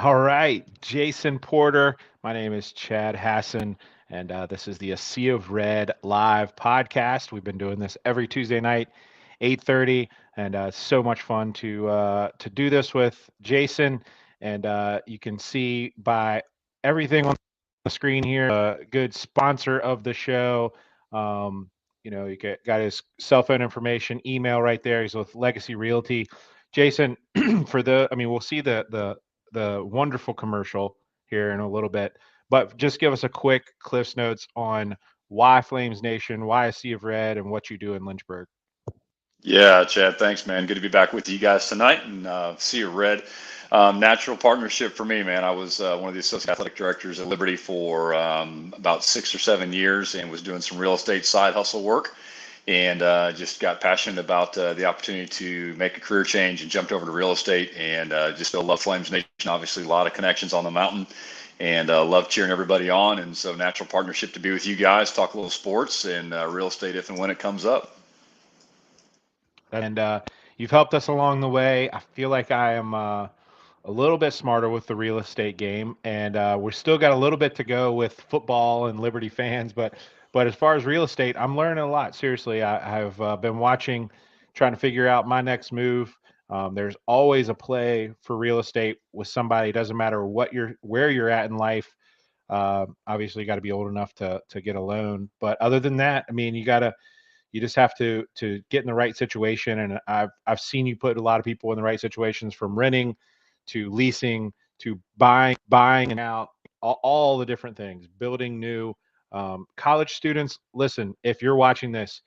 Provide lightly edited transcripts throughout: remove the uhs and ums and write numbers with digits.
All right, Jason Porter. My name is Chad Hassan, and this is the A Sea of Red live podcast. We've been doing this every Tuesday night, 8:30, and it's so much fun to do this with Jason. And you can see by everything on the screen here, a good sponsor of the show. Um, you got his cell phone information, email right there. He's with Legacy Realty. Jason, we'll see the wonderful commercial here in a little bit. But just give us a quick Cliff's Notes on why Flames Nation, why a Sea of Red, and what you do in Lynchburg. Yeah, Chad, thanks, man. Good to be back with you guys tonight and see you red. Natural partnership for me, man. I was one of the associate athletic directors at Liberty for about 6 or 7 years and was doing some real estate side hustle work and just got passionate about the opportunity to make a career change and jumped over to real estate and just still love Flames Nation. Obviously, a lot of connections on the mountain and love cheering everybody on. And so, natural partnership to be with you guys, talk a little sports and real estate if and when it comes up. And you've helped us along the way. I feel like I am a little bit smarter with the real estate game, and we're still got a little bit to go with football and Liberty fans. But as far as real estate, I'm learning a lot. Seriously, I've been watching, trying to figure out my next move. There's always a play for real estate with somebody. It doesn't matter where you're at in life. Obviously, you got to be old enough to get a loan. But other than that, I mean, you just have to get in the right situation. And I've seen you put a lot of people in the right situations, from renting to leasing to buying and out, all the different things, building new. College students, listen, if you're watching this,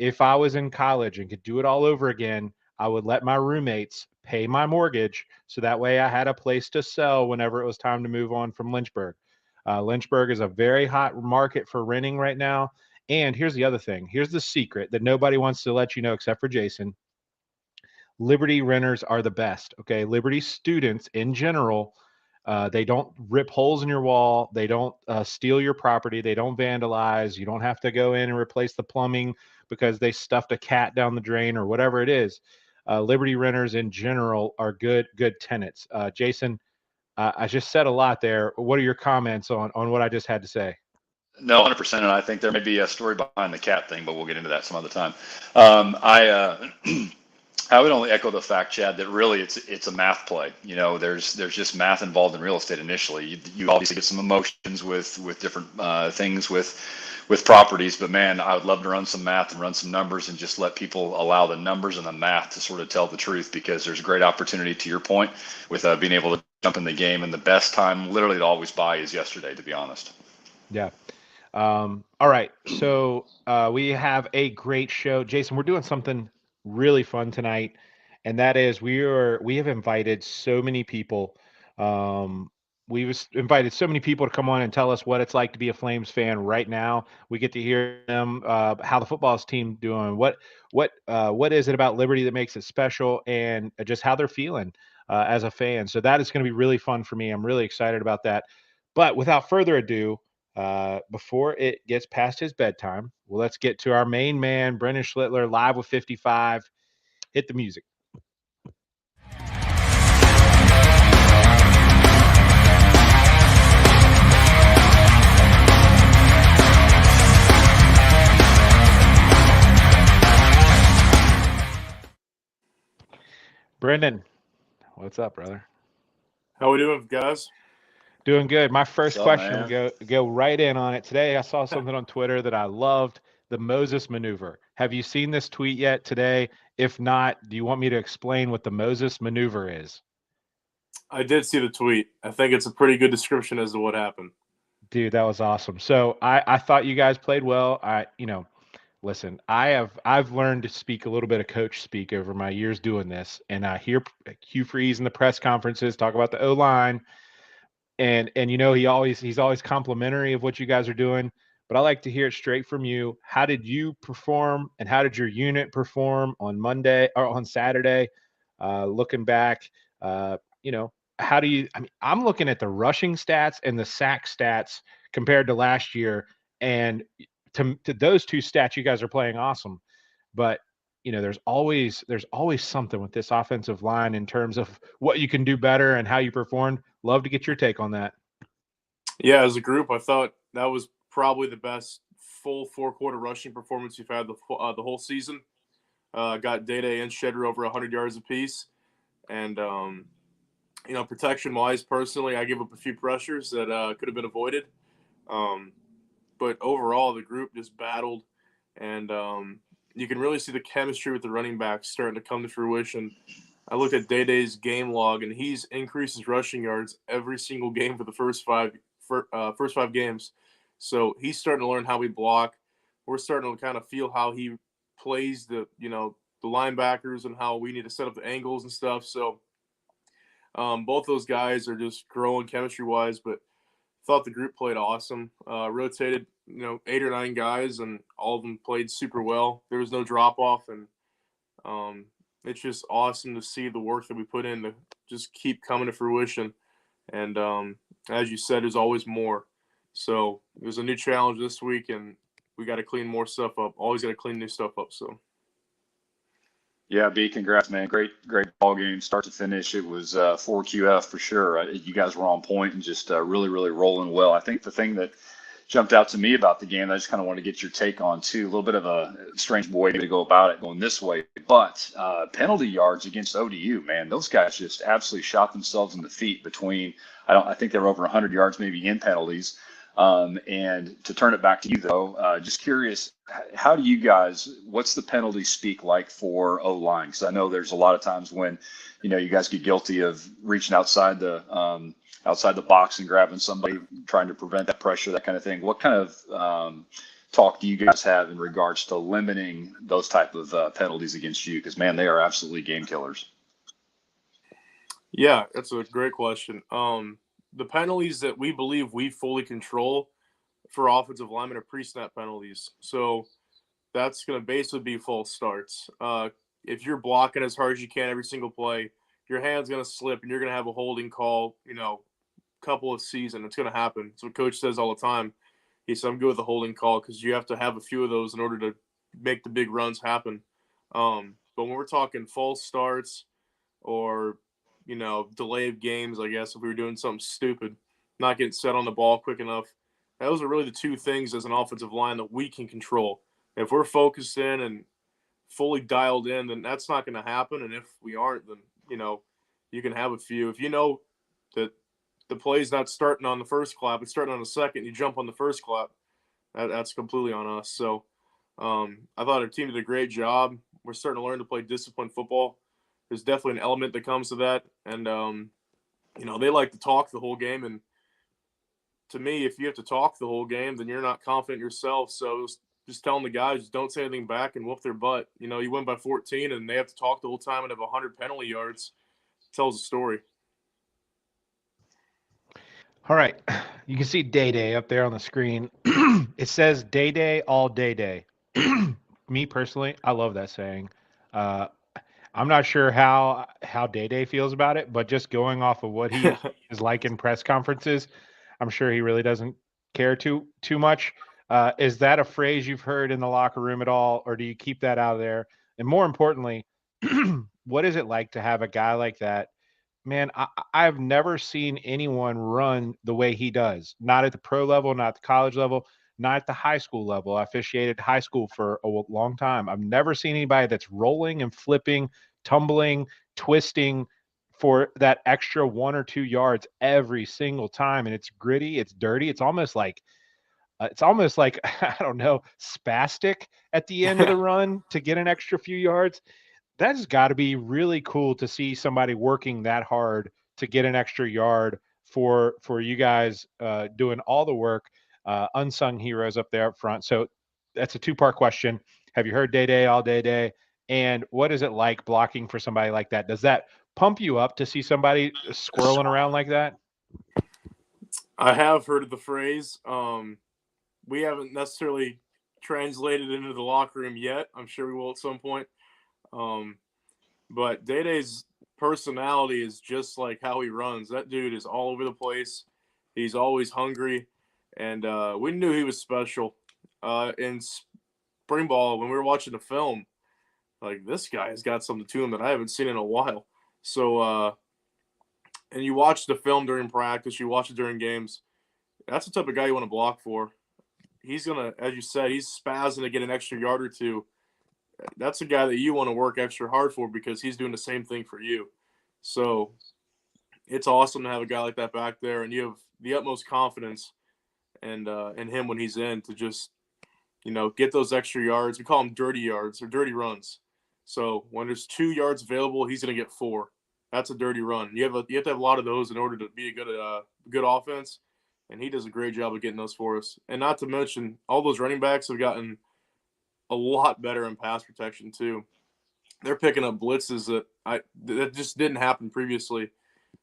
if I was in college and could do it all over again, I would let my roommates pay my mortgage so that way I had a place to sell whenever it was time to move on from Lynchburg. Lynchburg is a very hot market for renting right now. And here's the other thing. Here's the secret that nobody wants to let you know except for Jason. Liberty renters are the best. Okay. Liberty students in general, they don't rip holes in your wall. They don't steal your property. They don't vandalize. You don't have to go in and replace the plumbing because they stuffed a cat down the drain or whatever it is. Liberty renters in general are good tenants. Jason, I just said a lot there. What are your comments on what I just had to say? No, 100%. And I think there may be a story behind the cat thing, but we'll get into that some other time. I would only echo the fact, Chad, that really it's a math play. You know, there's just math involved in real estate initially. You obviously get some emotions with different things with properties, but man, I would love to run some math and run some numbers and just let people allow the numbers and the math to sort of tell the truth, because there's great opportunity, to your point, with being able to jump in the game. And the best time literally to always buy is yesterday, to be honest. Yeah. All right. So we have a great show. Jason, we're doing something really fun tonight, and that is we have invited so many people. Invited so many people to come on and tell us what it's like to be a Flames fan right now. We get to hear them, how the football team doing, what is it about Liberty that makes it special, and just how they're feeling as a fan. So that is going to be really fun for me. I'm really excited about that. But without further ado, before it gets past his bedtime, well, let's get to our main man, Brendan Schlittler, live with 55. Hit the music. Brendan, what's up, brother? How we doing, guys? Doing good. My What's first up, question, we man? go right in on it. Today, I saw something on Twitter that I loved, the Moses maneuver. Have you seen this tweet yet today? If not, do you want me to explain what the Moses maneuver is? I did see the tweet. I think it's a pretty good description as to what happened. Dude, that was awesome. So I thought you guys played well. Listen, I've learned to speak a little bit of coach speak over my years doing this, and I hear Hugh Freeze in the press conferences talk about the O line, and he's always complimentary of what you guys are doing. But I like to hear it straight from you. How did you perform, and how did your unit perform on Monday or on Saturday? Looking back, uh, you know, how do you? I mean, I'm looking at the rushing stats and the sack stats compared to last year, and to those two stats, you guys are playing awesome. But there's always something with this offensive line in terms of what you can do better and how you performed. Love to get your take on that. Yeah, as a group, I thought that was probably the best full four-quarter rushing performance we've had the whole season. Got Day and Shedder over 100 yards apiece. And, protection-wise, personally, I give up a few pressures that could have been avoided. Um, but overall, the group just battled. And you can really see the chemistry with the running backs starting to come to fruition. I looked at Day's game log, and he's increased his rushing yards every single game for the first five games. So he's starting to learn how we block. We're starting to kind of feel how he plays the linebackers and how we need to set up the angles and stuff. So both those guys are just growing chemistry wise, but thought the group played awesome. Rotated, 8 or 9 guys, and all of them played super well. There was no drop off, and it's just awesome to see the work that we put in to just keep coming to fruition. And as you said, there's always more. So there's a new challenge this week, and we got to clean more stuff up. Always got to clean new stuff up. So. Yeah, B, congrats, man. Great ball game, start to finish. It was 4QF for sure. You guys were on point and just really, really rolling well. I think the thing that jumped out to me about the game, I just kind of want to get your take on too. A little bit of a strange way to go about it, going this way, but penalty yards against ODU, man, those guys just absolutely shot themselves in the feet between. I think they were over 100 yards maybe in penalties. And to turn it back to you though, just curious, how do you guys, what's the penalty speak like for O-line? Because I know there's a lot of times when, you guys get guilty of reaching outside the box and grabbing somebody, trying to prevent that pressure, that kind of thing. What kind of talk do you guys have in regards to limiting those type of penalties against you? Because man, they are absolutely game killers. Yeah, that's a great question. The penalties that we believe we fully control for offensive linemen are pre-snap penalties. So that's going to basically be false starts. If you're blocking as hard as you can every single play, your hand's going to slip and you're going to have a holding call, couple of seasons. It's going to happen. It's what Coach says all the time. He said, I'm good with the holding call because you have to have a few of those in order to make the big runs happen. But when we're talking false starts or delay of games, I guess, if we were doing something stupid, not getting set on the ball quick enough. Those are really the two things as an offensive line that we can control. If we're focused in and fully dialed in, then that's not going to happen. And if we aren't, then, you can have a few. If you know that the play's not starting on the first clap, it's starting on the second, you jump on the first clap, that's completely on us. So I thought our team did a great job. We're starting to learn to play disciplined football. There's definitely an element that comes to that. And, they like to talk the whole game. And to me, if you have to talk the whole game, then you're not confident yourself. So just telling the guys, don't say anything back and whoop their butt. You win by 14 and they have to talk the whole time and have 100 penalty yards. It tells a story. All right. You can see Day up there on the screen. It says Day all day. Me personally, I love that saying. I'm not sure how Day feels about it, but just going off of what he is like in press conferences, I'm sure he really doesn't care too much. Is that a phrase you've heard in the locker room at all, or do you keep that out of there? And more importantly, what is it like to have a guy like that? Man, I've never seen anyone run the way he does. Not at the pro level, not at the college level, not at the high school level. I officiated high school for a long time. I've never seen anybody that's rolling and flipping, tumbling, twisting for that extra 1 or 2 yards every single time. And it's gritty, it's dirty. It's almost like I don't know, spastic at the end of the run to get an extra few yards. That's got to be really cool to see somebody working that hard to get an extra yard for you guys doing all the work, unsung heroes up there up front. So that's a two-part question. Have you heard Day all day? And what is it like blocking for somebody like that? Does that pump you up to see somebody squirreling around like that? I have heard of the phrase. We haven't necessarily translated it into the locker room yet. I'm sure we will at some point. But Day's personality is just like how he runs. That dude is all over the place. He's always hungry. And we knew he was special. In spring ball, when we were watching the film, like, this guy has got something to him that I haven't seen in a while. So, and you watch the film during practice, you watch it during games. That's the type of guy you want to block for. He's going to, as you said, he's spazzing to get an extra yard or two. That's a guy that you want to work extra hard for because he's doing the same thing for you. So it's awesome to have a guy like that back there, and you have the utmost confidence and in him when he's in to just, get those extra yards. We call them dirty yards or dirty runs. So when there's 2 yards available, he's going to get 4. That's a dirty run. You have to have a lot of those in order to be a good offense, and he does a great job of getting those for us. And not to mention, all those running backs have gotten a lot better in pass protection too. They're picking up blitzes that just didn't happen previously.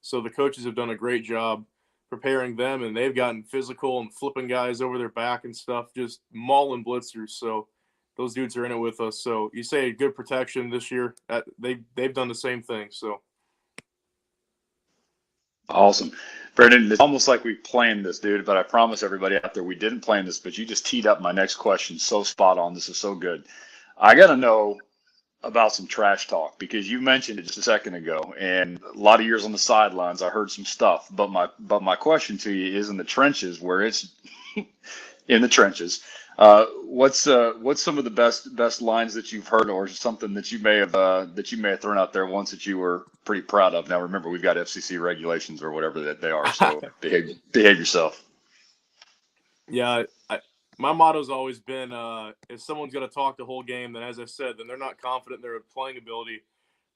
So the coaches have done a great job preparing them, and they've gotten physical and flipping guys over their back and stuff, just mauling blitzers. So those dudes are in it with us. So you say good protection this year. They've done the same thing. So Awesome. Brandon, it's almost like we planned this, dude, but I promise everybody out there we didn't plan this, but you just teed up my next question so spot on. This is so good. I got to know about some trash talk because you mentioned it just a second ago, and a lot of years on the sidelines, I heard some stuff. But my question to you is in the trenches, where it's in the trenches. What's some of the best lines that you've heard, or something that you may have thrown out there once that you were pretty proud of? Now remember, we've got FCC regulations or whatever that they are, so behave yourself. yeah, my motto's always been if someone's going to talk the whole game, then as I said, then they're not confident in their playing ability.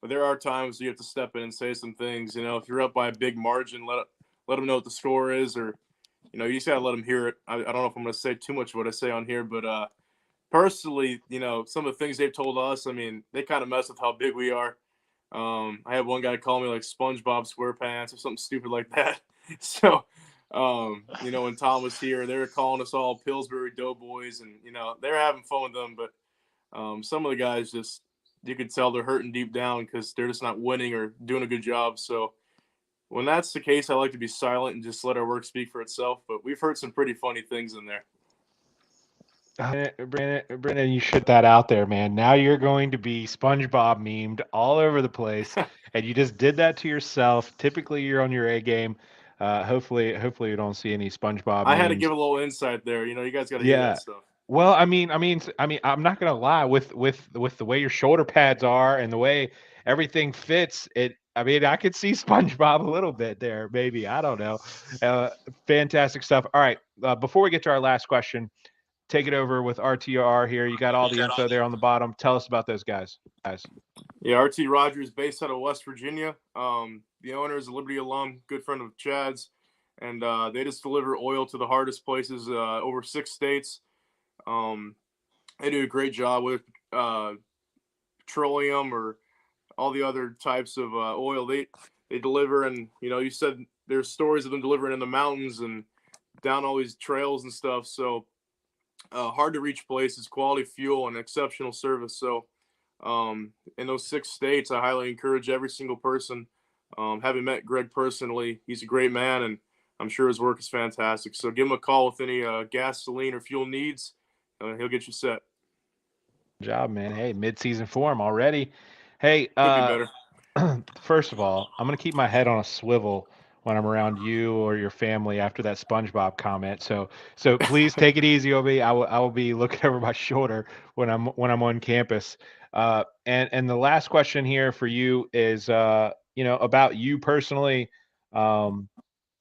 But there are times you have to step in and say some things. If you're up by a big margin, let them know what the score is, or you just got to let them hear it. I don't know if I'm going to say too much of what I say on here, but personally, some of the things they've told us, I mean, they kind of mess with how big we are. I had one guy call me like SpongeBob SquarePants or something stupid like that. So, when Tom was here, they were calling us all Pillsbury Doughboys, and they're having fun with them. But some of the guys just, you could tell they're hurting deep down because they're just not winning or doing a good job. So when that's the case, I like to be silent and just let our work speak for itself. But we've heard some pretty funny things in there. Brandon, you should that out there, man. Now you're going to be SpongeBob memed all over the place, and you just did that to yourself. Typically, you're on your A game. Hopefully, you don't see any SpongeBob I had to memes. give a little insight there. You guys got to hear Yeah. that stuff. Well, I'm not gonna lie. With the way your shoulder pads are and the way everything fits, I could see SpongeBob a little bit there, maybe. I don't know. Uh, Fantastic stuff. All right. Before we get to our last question, take it over with RTR here. You got all the info there on the bottom. Tell us about those guys. Yeah, RT Rogers, based out of West Virginia. The owner is a Liberty alum, good friend of Chad's, and they just deliver oil to the hardest places over 6 states. They do a great job with petroleum or all the other types of oil they deliver. And you said there's stories of them delivering in the mountains and down all these trails and stuff. So hard to reach places, quality fuel, and exceptional service. So in those 6 states, I highly encourage every single person. Having met Greg personally, he's a great man, and I'm sure his work is fantastic. So give him a call with any gasoline or fuel needs. He'll get you set. Good job, man. Hey, mid-season form already. Hey, Could be better. first of all, I'm gonna keep my head on a swivel when I'm around you or your family after that SpongeBob comment. So please take it easy on me. I will be looking over my shoulder when I'm on campus. And the last question here for you is about you personally. I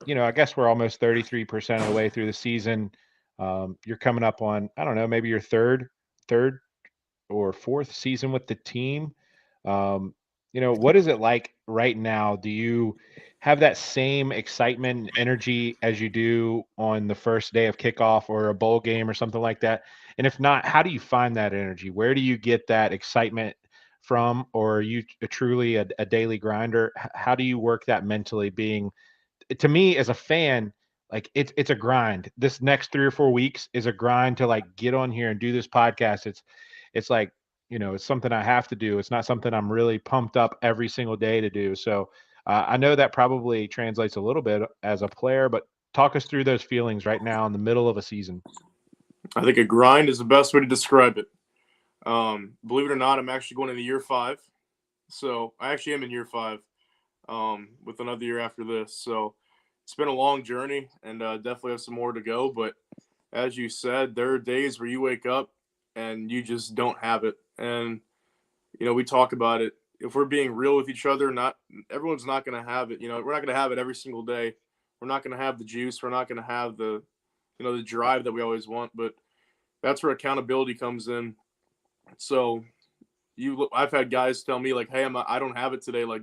guess we're almost 33% of the way through the season. You're coming up on, I don't know, maybe your third or fourth season with the team. What is it like right now? Do you have that same excitement and energy as you do on the first day of kickoff or a bowl game or something like that? And if not, how do you find that energy? Where do you get that excitement from? Or are you truly a daily grinder? How do you work that mentally? Being, to me as a fan, like it's a grind. This next 3 or 4 weeks is a grind to like get on here and do this podcast. It's like, it's something I have to do. It's not something I'm really pumped up every single day to do. So I know that probably translates a little bit as a player, but talk us through those feelings right now in the middle of a season. I think a grind is the best way to describe it. Believe it or not, I'm actually going into year 5. So I actually am in year 5 with another year after this. So it's been a long journey and definitely have some more to go. But as you said, there are days where you wake up and you just don't have it. And, we talk about it. If we're being real with each other, not everyone's not going to have it. We're not going to have it every single day. We're not going to have the juice. We're not going to have the drive that we always want. But that's where accountability comes in. So I've had guys tell me like, "Hey, I don't have it today." Like,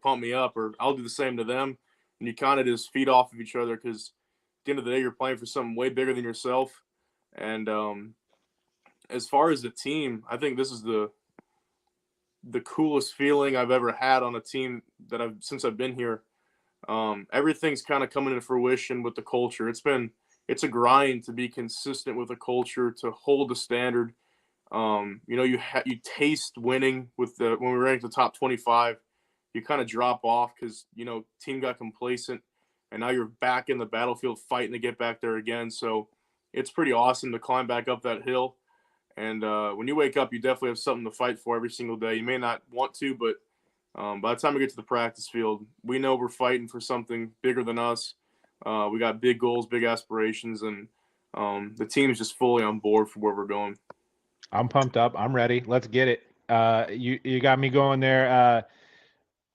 pump me up, or I'll do the same to them. And you kind of just feed off of each other because at the end of the day, you're playing for something way bigger than yourself. And as far as the team, I think this is the coolest feeling I've ever had on a team since I've been here. Everything's kind of coming into fruition with the culture. It's a grind to be consistent with the culture, to hold the standard. You taste winning when we ranked the top 25, you kind of drop off because, team got complacent and now you're back in the battlefield fighting to get back there again. So it's pretty awesome to climb back up that hill. And when you wake up, you definitely have something to fight for every single day. You may not want to, but by the time we get to the practice field, we know we're fighting for something bigger than us. We got big goals, big aspirations, and the team is just fully on board for where we're going. I'm pumped up. I'm ready. Let's get it. You got me going there.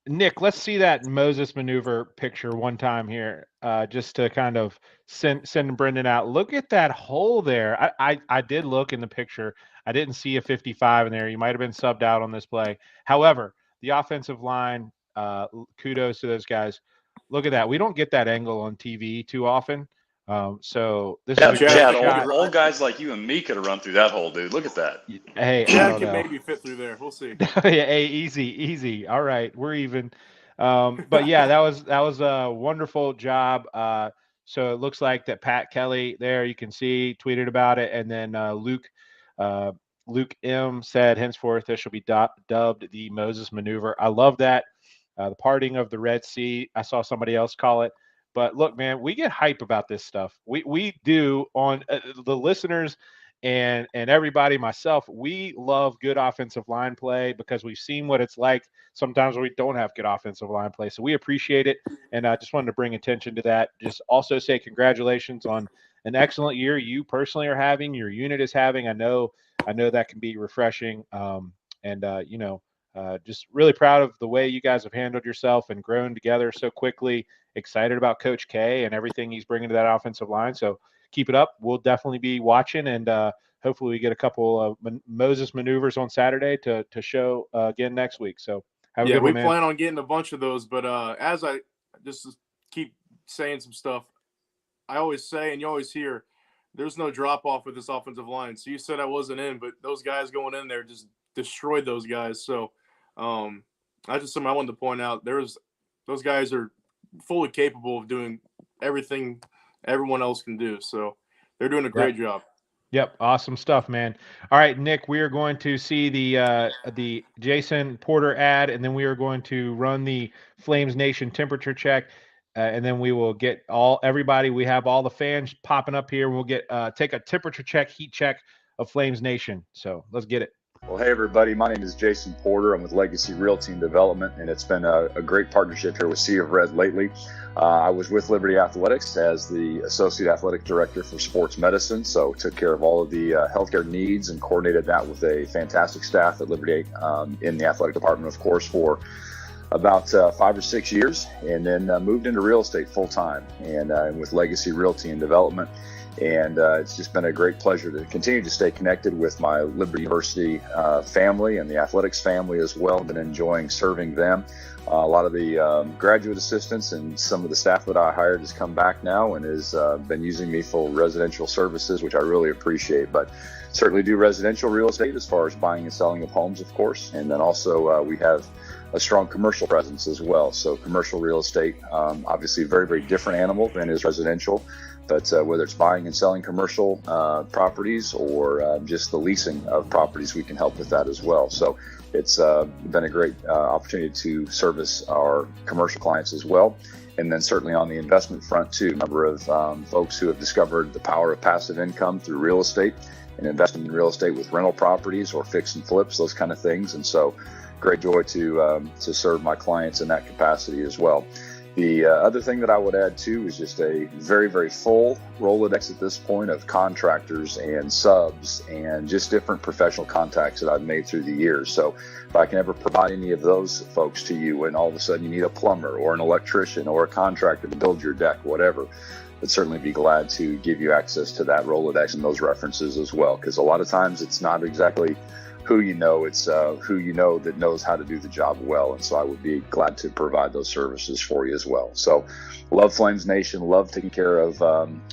Nick, let's see that Moses maneuver picture one time here, just to kind of send Brendan out. Look at that hole there. I did look in the picture. I didn't see a 55 in there. You might have been subbed out on this play. However, the offensive line, kudos to those guys. Look at that. We don't get that angle on TV too often. So this is a great Chad, shot. old guys like you and me could have run through that hole, dude. Look at that. Hey, Chad can maybe fit through there. We'll see. Hey, easy. All right, we're even. But yeah, that was a wonderful job. So it looks like that Pat Kelly there, you can see, tweeted about it, and then Luke M said, henceforth this shall be dubbed the Moses maneuver. I love that. The parting of the Red Sea. I saw somebody else call it. But look, man, we get hype about this stuff. We do on the listeners and everybody, myself, we love good offensive line play because we've seen what it's like sometimes we don't have good offensive line play. So we appreciate it. And I just wanted to bring attention to that. Just also say congratulations on an excellent year you personally are having, your unit is having. I know that can be refreshing. Just really proud of the way you guys have handled yourself and grown together so quickly. Excited about Coach K and everything he's bringing to that offensive line. So keep it up. We'll definitely be watching, and hopefully we get a couple of Moses maneuvers on Saturday to show again next week. So have a good one, man. We plan on getting a bunch of those, but as I just keep saying some stuff, I always say, and you always hear, there's no drop off with this offensive line. So you said I wasn't in, but those guys going in there just destroyed those guys. So that's just something I wanted to point out. Those guys are fully capable of doing everything everyone else can do. So they're doing a great job. Yep. Awesome stuff, man. All right, Nick, we are going to see the Jason Porter ad, and then we are going to run the Flames Nation temperature check. And then we will get everybody. We have all the fans popping up here. We'll take a temperature check, heat check of Flames Nation. So let's get it. Well, hey, everybody. My name is Jason Porter. I'm with Legacy Realty and Development, and it's been a great partnership here with Sea of Red lately. I was with Liberty Athletics as the Associate Athletic Director for Sports Medicine, so took care of all of the healthcare needs and coordinated that with a fantastic staff at Liberty in the athletic department, of course, for about 5 or 6 years, and then moved into real estate full-time and with Legacy Realty and Development. And it's just been a great pleasure to continue to stay connected with my Liberty University family and the athletics family as well. Been enjoying serving them. A lot of the graduate assistants and some of the staff that I hired has come back now and has been using me for residential services, which I really appreciate. But certainly do residential real estate as far as buying and selling of homes, of course. And then also we have a strong commercial presence as well. So commercial real estate, obviously a very, very different animal than is residential. But whether it's buying and selling commercial properties or just the leasing of properties, we can help with that as well. So it's been a great opportunity to service our commercial clients as well. And then certainly on the investment front too, a number of folks who have discovered the power of passive income through real estate and investing in real estate with rental properties or fix and flips, those kind of things. And so great joy to serve my clients in that capacity as well. The other thing that I would add too is just a very, very full Rolodex at this point of contractors and subs and just different professional contacts that I've made through the years. So if I can ever provide any of those folks to you and all of a sudden you need a plumber or an electrician or a contractor to build your deck, whatever, I'd certainly be glad to give you access to that Rolodex and those references as well. Because a lot of times it's not exactly who you know, it's who you know that knows how to do the job well. And so I would be glad to provide those services for you as well. So love Flames Nation, love taking care of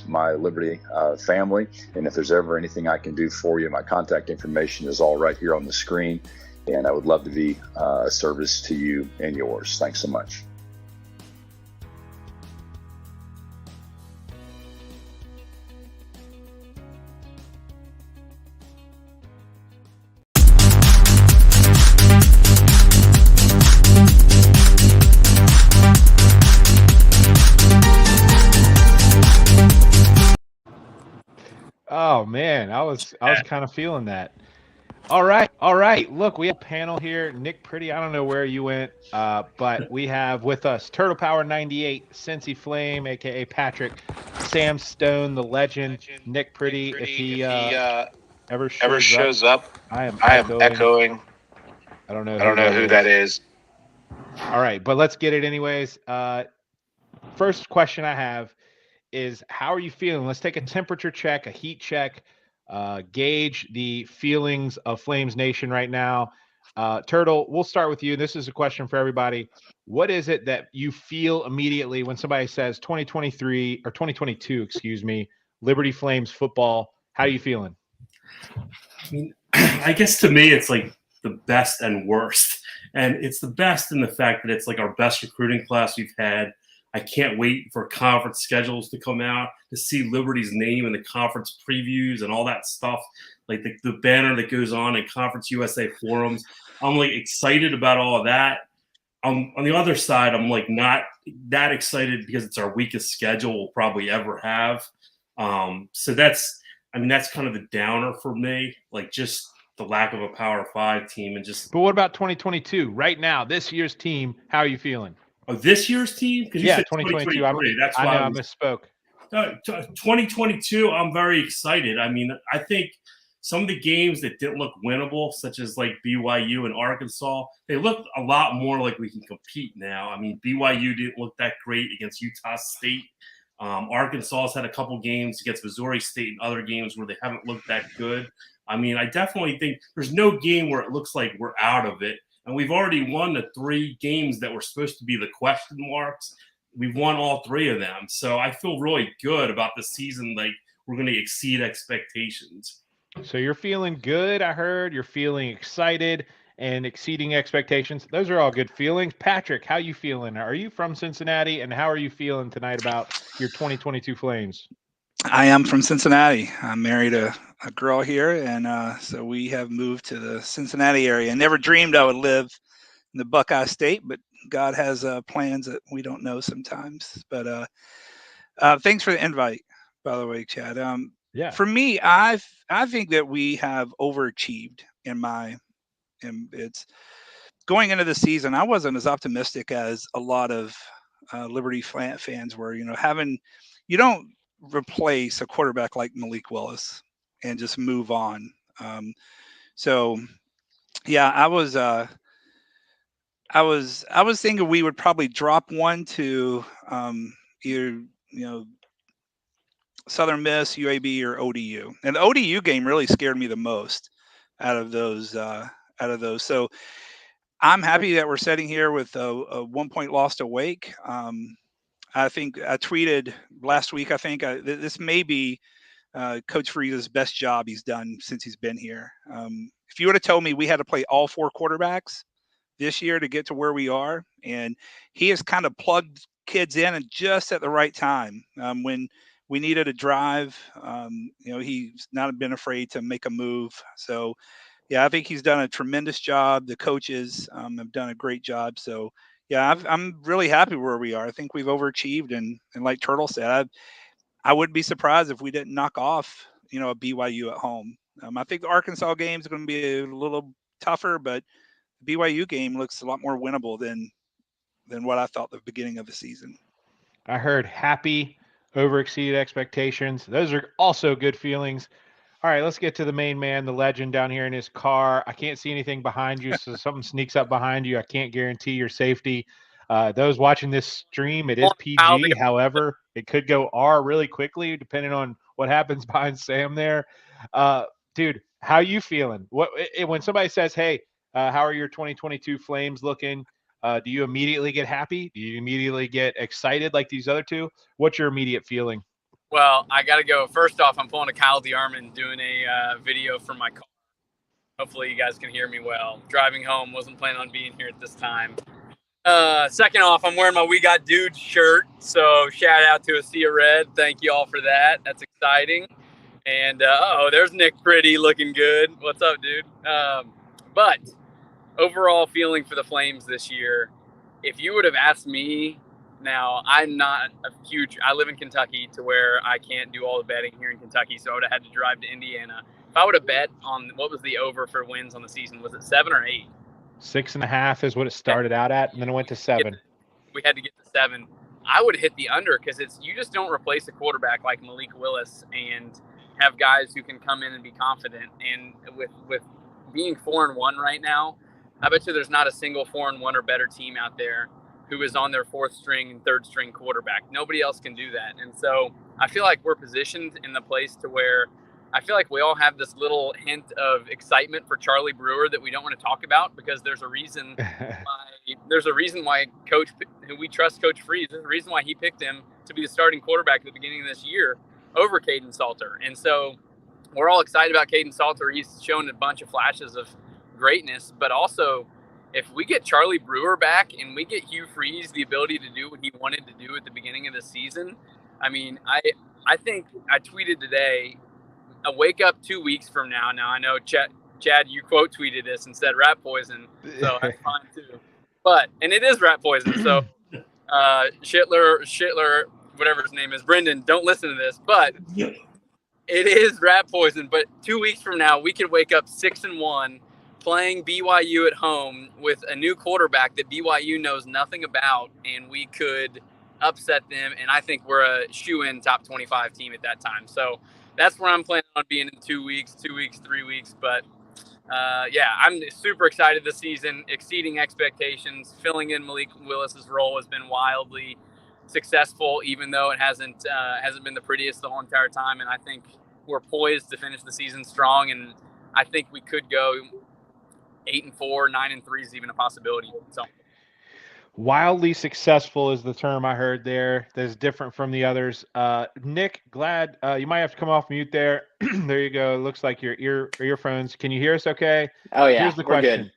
my Liberty family. And if there's ever anything I can do for you, my contact information is all right here on the screen. And I would love to be a service to you and yours. Thanks so much. Oh man, I was kind of feeling that. All right. Look, we have a panel here. Nick Pretty, I don't know where you went, but we have with us Turtle Power 98, Cincy Flame, aka Patrick, Sam Stone, the legend, Nick Pretty. If he ever shows up, I am echoing. I don't know who that is. All right, but let's get it anyways. First question I have is, how are you feeling? Let's take a temperature check, a heat check, gauge the feelings of Flames Nation right now. Turtle, we'll start with you. This is a question for everybody. What is it that you feel immediately when somebody says 2023 or 2022, excuse me, Liberty Flames football? How are you feeling? I mean, I guess to me, it's like the best and worst. And it's the best in the fact that it's like our best recruiting class we've had. I can't wait for conference schedules to come out to see Liberty's name in the conference previews and all that stuff, like the banner that goes on in Conference USA forums. I'm like excited about all of that. On the other side, I'm like not that excited because it's our weakest schedule we'll probably ever have. So that's kind of the downer for me, like just the lack of a Power 5 team and just. But what about 2022? Right now, this year's team, how are you feeling? Oh, this year's team? Because you said 2023. That's why I misspoke. 2022, I'm very excited. I mean, I think some of the games that didn't look winnable, such as like BYU and Arkansas, they look a lot more like we can compete now. I mean, BYU didn't look that great against Utah State. Arkansas has had a couple games against Missouri State and other games where they haven't looked that good. I mean, I definitely think there's no game where it looks like we're out of it. And we've already won the 3 games that were supposed to be the question marks. We've won all 3 of them. So I feel really good about the season. Like, we're going to exceed expectations. So you're feeling good, I heard. You're feeling excited and exceeding expectations. Those are all good feelings. Patrick, how you feeling? Are you from Cincinnati? And how are you feeling tonight about your 2022 Flames? I am from Cincinnati. I married a girl here, and so we have moved to the Cincinnati area. I never dreamed I would live in the Buckeye State, but God has plans that we don't know sometimes. But thanks for the invite, by the way, Chad. Yeah. For me, I think that we have overachieved and it's going into the season. I wasn't as optimistic as a lot of Liberty fans were. You don't replace a quarterback like Malik Willis and just move on. So yeah, I was thinking we would probably drop one to either Southern Miss, UAB, or ODU. And the ODU game really scared me the most out of those. So I'm happy that we're sitting here with a 1-point loss to Wake. I think I tweeted last week, this may be Coach Frieda's best job he's done since he's been here. If you would have told me we had to play all 4 quarterbacks this year to get to where we are, and he has kind of plugged kids in and just at the right time when we needed a drive. He's not been afraid to make a move. So, yeah, I think he's done a tremendous job. The coaches have done a great job. So, yeah, I'm really happy where we are. I think we've overachieved, and like Turtle said, I wouldn't be surprised if we didn't knock off, a BYU at home. I think the Arkansas game is going to be a little tougher, but the BYU game looks a lot more winnable than what I thought the beginning of the season. I heard happy, over exceeded expectations. Those are also good feelings. All right, let's get to the main man, the legend down here in his car. I can't see anything behind you, so something sneaks up behind you. I can't guarantee your safety. Those watching this stream, it is PG. However, it could go R really quickly depending on what happens behind Sam there. Dude, how you feeling? When somebody says, "Hey, how are your 2022 Flames looking?" Do you immediately get happy? Do you immediately get excited like these other two? What's your immediate feeling? Well, I got to go. First off, I'm pulling a Kyle DeArmond doing a video from my car. Hopefully you guys can hear me well. Driving home, wasn't planning on being here at this time. Second off, I'm wearing my We Got Dudes shirt, so shout out to a Sea of Red. Thank you all for that. That's exciting. And, there's Nick Pretty looking good. What's up, dude? But overall feeling for the Flames this year, if you would have asked me, now I'm not I live in Kentucky to where I can't do all the betting here in Kentucky, so I would have had to drive to Indiana. If I would have bet on what was the over for wins on the season, was it 7 or 8? 6.5 is what it started out at, and then it went to 7. We had to get to 7. I would have hit the under because you just don't replace a quarterback like Malik Willis and have guys who can come in and be confident. And with being 4-1 right now, I bet you there's not a single 4-1 or better team out there who is on their 4th string and 3rd string quarterback. Nobody else can do that. And so I feel like we're positioned in the place to where I feel like we all have this little hint of excitement for Charlie Brewer that we don't want to talk about because there's a reason why Coach, who we trust, Coach Freeze, there's a reason why he picked him to be the starting quarterback at the beginning of this year over Caden Salter. And so we're all excited about Caden Salter. He's shown a bunch of flashes of greatness, but also if we get Charlie Brewer back and we get Hugh Freeze the ability to do what he wanted to do at the beginning of the season, I mean, I think I tweeted today, a wake up 2 weeks from now. Now I know Chad, you quote tweeted this and said rat poison, so that's fine too. And it is rat poison. So Shittler, whatever his name is, Brendan, don't listen to this, but it is rat poison. But 2 weeks from now, we could wake up 6-1, playing BYU at home with a new quarterback that BYU knows nothing about, and we could upset them. And I think we're a shoe-in top 25 team at that time. So that's where I'm planning on being in 2 weeks, 3 weeks. But I'm super excited this season, exceeding expectations. Filling in Malik Willis's role has been wildly successful, even though it hasn't been the prettiest the whole entire time. And I think we're poised to finish the season strong. And I think we could go 8-4, 9-3 is even a possibility. So. Wildly successful is the term I heard there. That's different from the others. Nick, glad you might have to come off mute there. There you go. It looks like your earphones. Can you hear us okay? Oh yeah. Here's the question.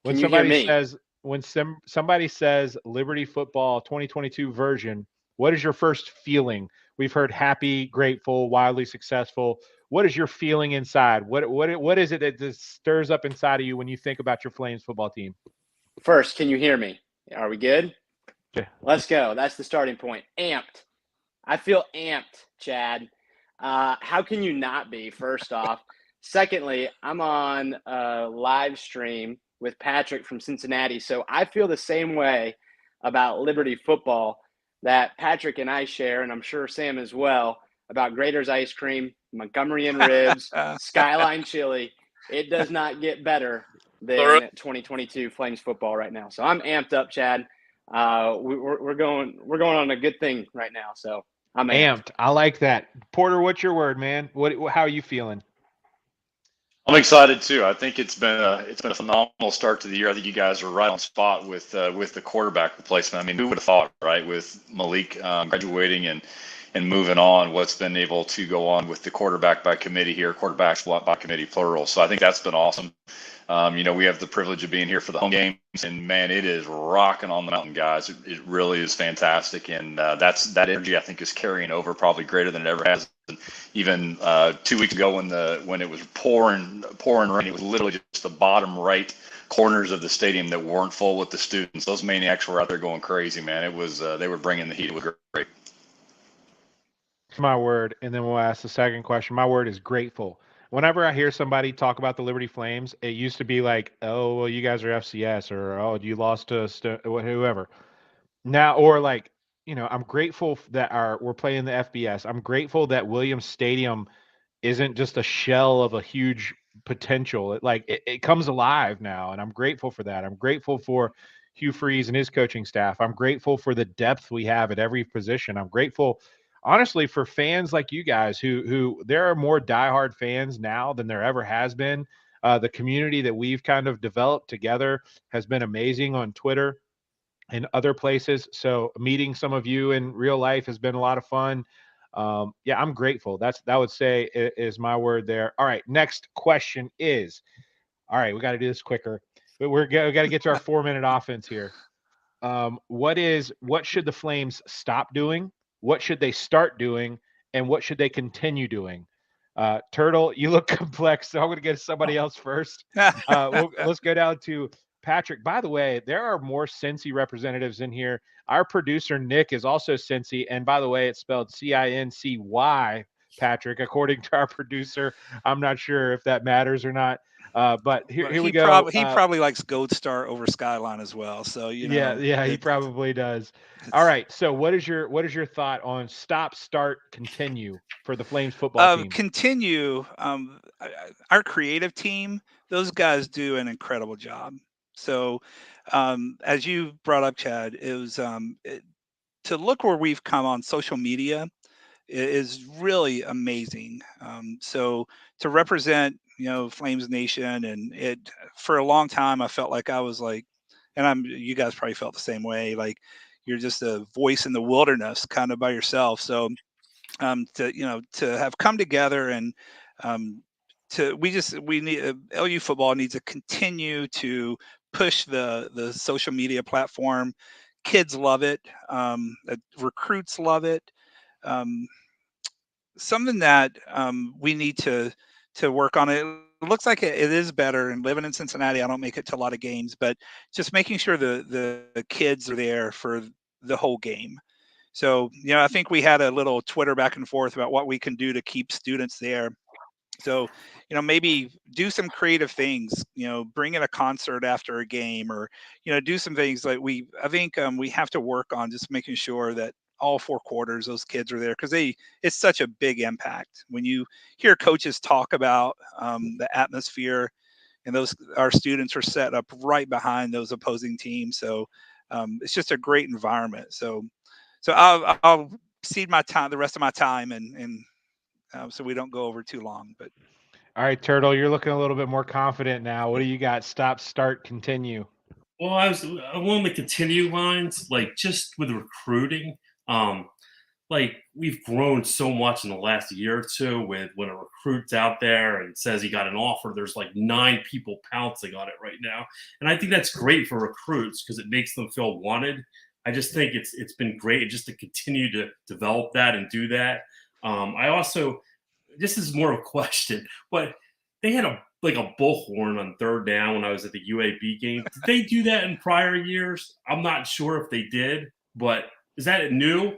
Good. When somebody says Liberty Football 2022 version, what is your first feeling? We've heard happy, grateful, wildly successful. What is your feeling inside? What is it that just stirs up inside of you when you think about your Flames football team? First, can you hear me? Are we good? Yeah. Let's go. That's the starting point. Amped. I feel amped, Chad. How can you not be, first off? Secondly, I'm on a live stream with Patrick from Cincinnati, so I feel the same way about Liberty football that Patrick and I share, and I'm sure Sam as well, about Grader's ice cream, Montgomery and ribs, Skyline chili. It does not get better than 2022 Flames football right now. So I'm amped up, Chad. We're going on a good thing right now. So I'm amped. I like that. Porter, what's your word, man? How are you feeling? I'm excited too. I think it's been a phenomenal start to the year. I think you guys are right on spot with the quarterback replacement. I mean, who would have thought, right? With Malik graduating and moving on, what's been able to go on with the quarterbacks by committee, plural. So I think that's been awesome. We have the privilege of being here for the home games, and man, it is rocking on the mountain, guys. It really is fantastic, and that energy I think is carrying over probably greater than it ever has. Even 2 weeks ago when it was pouring rain, it was literally just the bottom right corners of the stadium that weren't full with the students. Those maniacs were out there going crazy, man. It was they were bringing the heat. It was great. My word, and then we'll ask the second question. My word is grateful. whenever I hear somebody talk about the Liberty Flames, it used to be like, oh, well, you guys are FCS, or oh, you lost to whoever. Now, or like, I'm grateful that we're playing the FBS. I'm grateful that Williams Stadium isn't just a shell of a huge potential. It comes alive now, and I'm grateful for that. I'm grateful for Hugh Freeze and his coaching staff. I'm grateful for the depth we have at every position. I'm grateful, honestly, for fans like you guys who there are more diehard fans now than there ever has been. The community that we've kind of developed together has been amazing on Twitter and other places. So meeting some of you in real life has been a lot of fun. Yeah, I'm grateful. That would say is my word there. All right, next question is. All right, we got to do this quicker. But we got to get to our 4-minute offense here. What should the Flames stop doing? What should they start doing? And what should they continue doing? Turtle, you look complex, so I'm going to get somebody else first. Let's go down to Patrick. By the way, there are more Cincy representatives in here. Our producer Nick is also Cincy, and by the way, it's spelled Cincy. Patrick, according to our producer. I'm not sure if that matters or not. But here we go. He probably likes Gold Star over Skyline as well. So yeah, he probably does. All right. So what is your thought on stop, start, continue for the Flames football team? Continue. Our creative team, those guys do an incredible job. So as you brought up, Chad, it was to look where we've come on social media is really amazing. So to represent, Flames Nation, and it for a long time, I felt like I was like, and you guys probably felt the same way, like you're just a voice in the wilderness, kind of by yourself. So to have come together and we need LU football needs to continue to push the social media platform. Kids love it. Recruits love it. Um, Something that we need to work on. It looks like it is better. And living in Cincinnati, I don't make it to a lot of games, but just making sure the kids are there for the whole game. So, I think we had a little Twitter back and forth about what we can do to keep students there. So, maybe do some creative things, bring in a concert after a game, or, do some things like I think we have to work on just making sure that all 4 quarters, those kids are there, because it's such a big impact when you hear coaches talk about the atmosphere, and our students are set up right behind those opposing teams. So it's just a great environment. So I'll cede the rest of my time, and so we don't go over too long. But All right, Turtle, you're looking a little bit more confident now. What do you got? Stop, start, continue. Well, along the continue lines, like just with recruiting, like we've grown so much in the last year or two with when a recruit's out there and says he got an offer, there's like 9 people pouncing on it right now. And I think that's great for recruits because it makes them feel wanted. I just think it's been great just to continue to develop that and do that. I also, this is more of a question, but they had a bullhorn on 3rd down when I was at the UAB game. Did they do that in prior years? I'm not sure if they did, but is that new?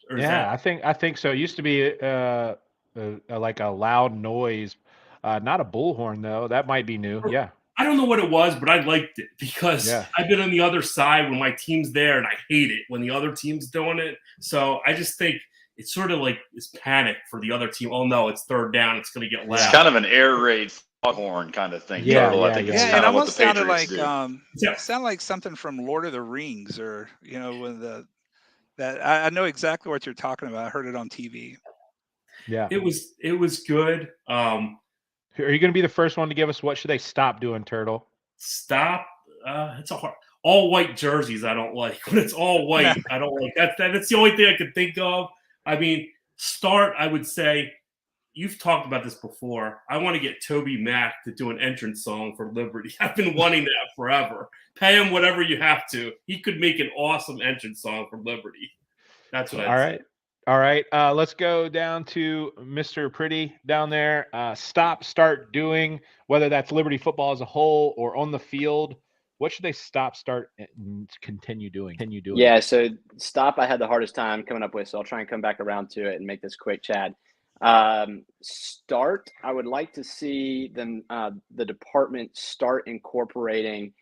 Or Yeah, I think so. It used to be like a loud noise, not a bullhorn though. That might be new. Yeah, I don't know what it was, but I liked it because yeah. I've been on the other side when my team's there, and I hate it when the other team's doing it. So I just think it's sort of like this panic for the other team. Oh no, it's 3rd down. It's going to get loud. It's kind of an air raid foghorn kind of thing. Yeah, Turtle. yeah, I think yeah, it's yeah. kind it of what almost the sounded Patriots like do. it sounded like something from Lord of the Rings, or when that I know exactly what you're talking about. I heard it on TV. Yeah. It was good. Are you going to be the first one to give us what should they stop doing, Turtle? Stop. It's a hard. All white jerseys I don't like. When it's all white, I don't like that. That's the only thing I could think of. I mean, start. I would say you've talked about this before. I want to get Toby Mac to do an entrance song for Liberty. I've been wanting that forever. Pay him whatever you have to. He could make an awesome entrance song for Liberty. That's what I'd say. All right. Let's go down to Mr. Pretty down there. Stop, start doing, whether that's Liberty football as a whole or on the field. What should they stop, start, and continue doing? Yeah, so stop I had the hardest time coming up with, so I'll try and come back around to it and make this quick, Chad. Start. I would like to see them, the department start incorporating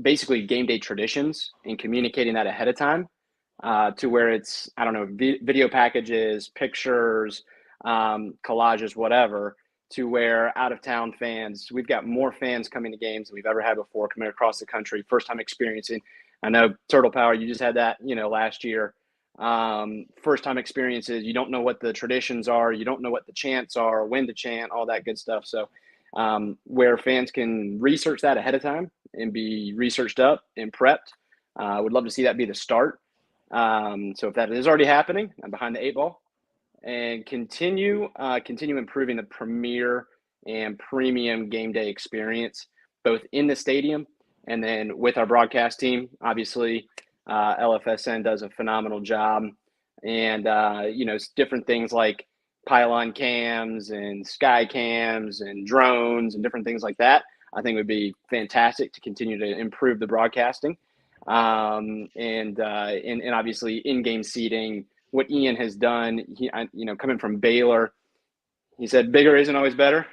basically game day traditions and communicating that ahead of time, to where it's, I don't know, video packages, pictures, collages, whatever, to where out of town fans, we've got more fans coming to games than we've ever had before, coming across the country, first time experiencing. I know Turtle Power, you just had that, last year. First time experiences, you don't know what the traditions are, you don't know what the chants are, when to chant, all that good stuff. So where fans can research that ahead of time and be researched up and prepped, I would love to see that be the start. So if that is already happening, I'm behind the 8 ball, and continue improving the premier and premium game day experience, both in the stadium and then with our broadcast team. Obviously, LFSN does a phenomenal job, and different things like pylon cams and sky cams and drones and different things like that, I think would be fantastic to continue to improve the broadcasting. And obviously in-game seating, what Ian has done, coming from Baylor, he said bigger isn't always better.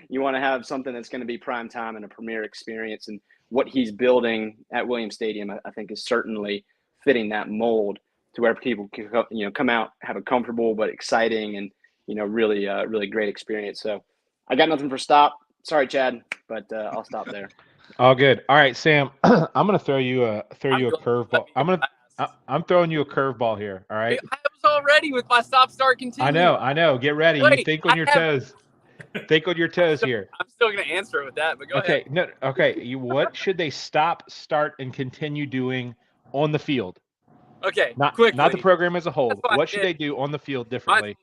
You want to have something that's going to be prime time and a premier experience, and what he's building at Williams Stadium, I think, is certainly fitting that mold to where people can come out, have a comfortable but exciting and really great experience. So I got nothing for stop. Sorry, Chad, but I'll stop there. All good. All right, Sam. I'm gonna throw you a I'm curveball. I'm throwing you a curveball here. All right. I was already with my stop, start, continue. I know. Get ready. You Wait, think on your toes. Think on your toes here. I'm still gonna answer it with that, but go Okay. ahead. No. Okay. What should they stop, start, and continue doing on the field? Okay. Not quickly. the program as a whole. That's What should they do on the field differently?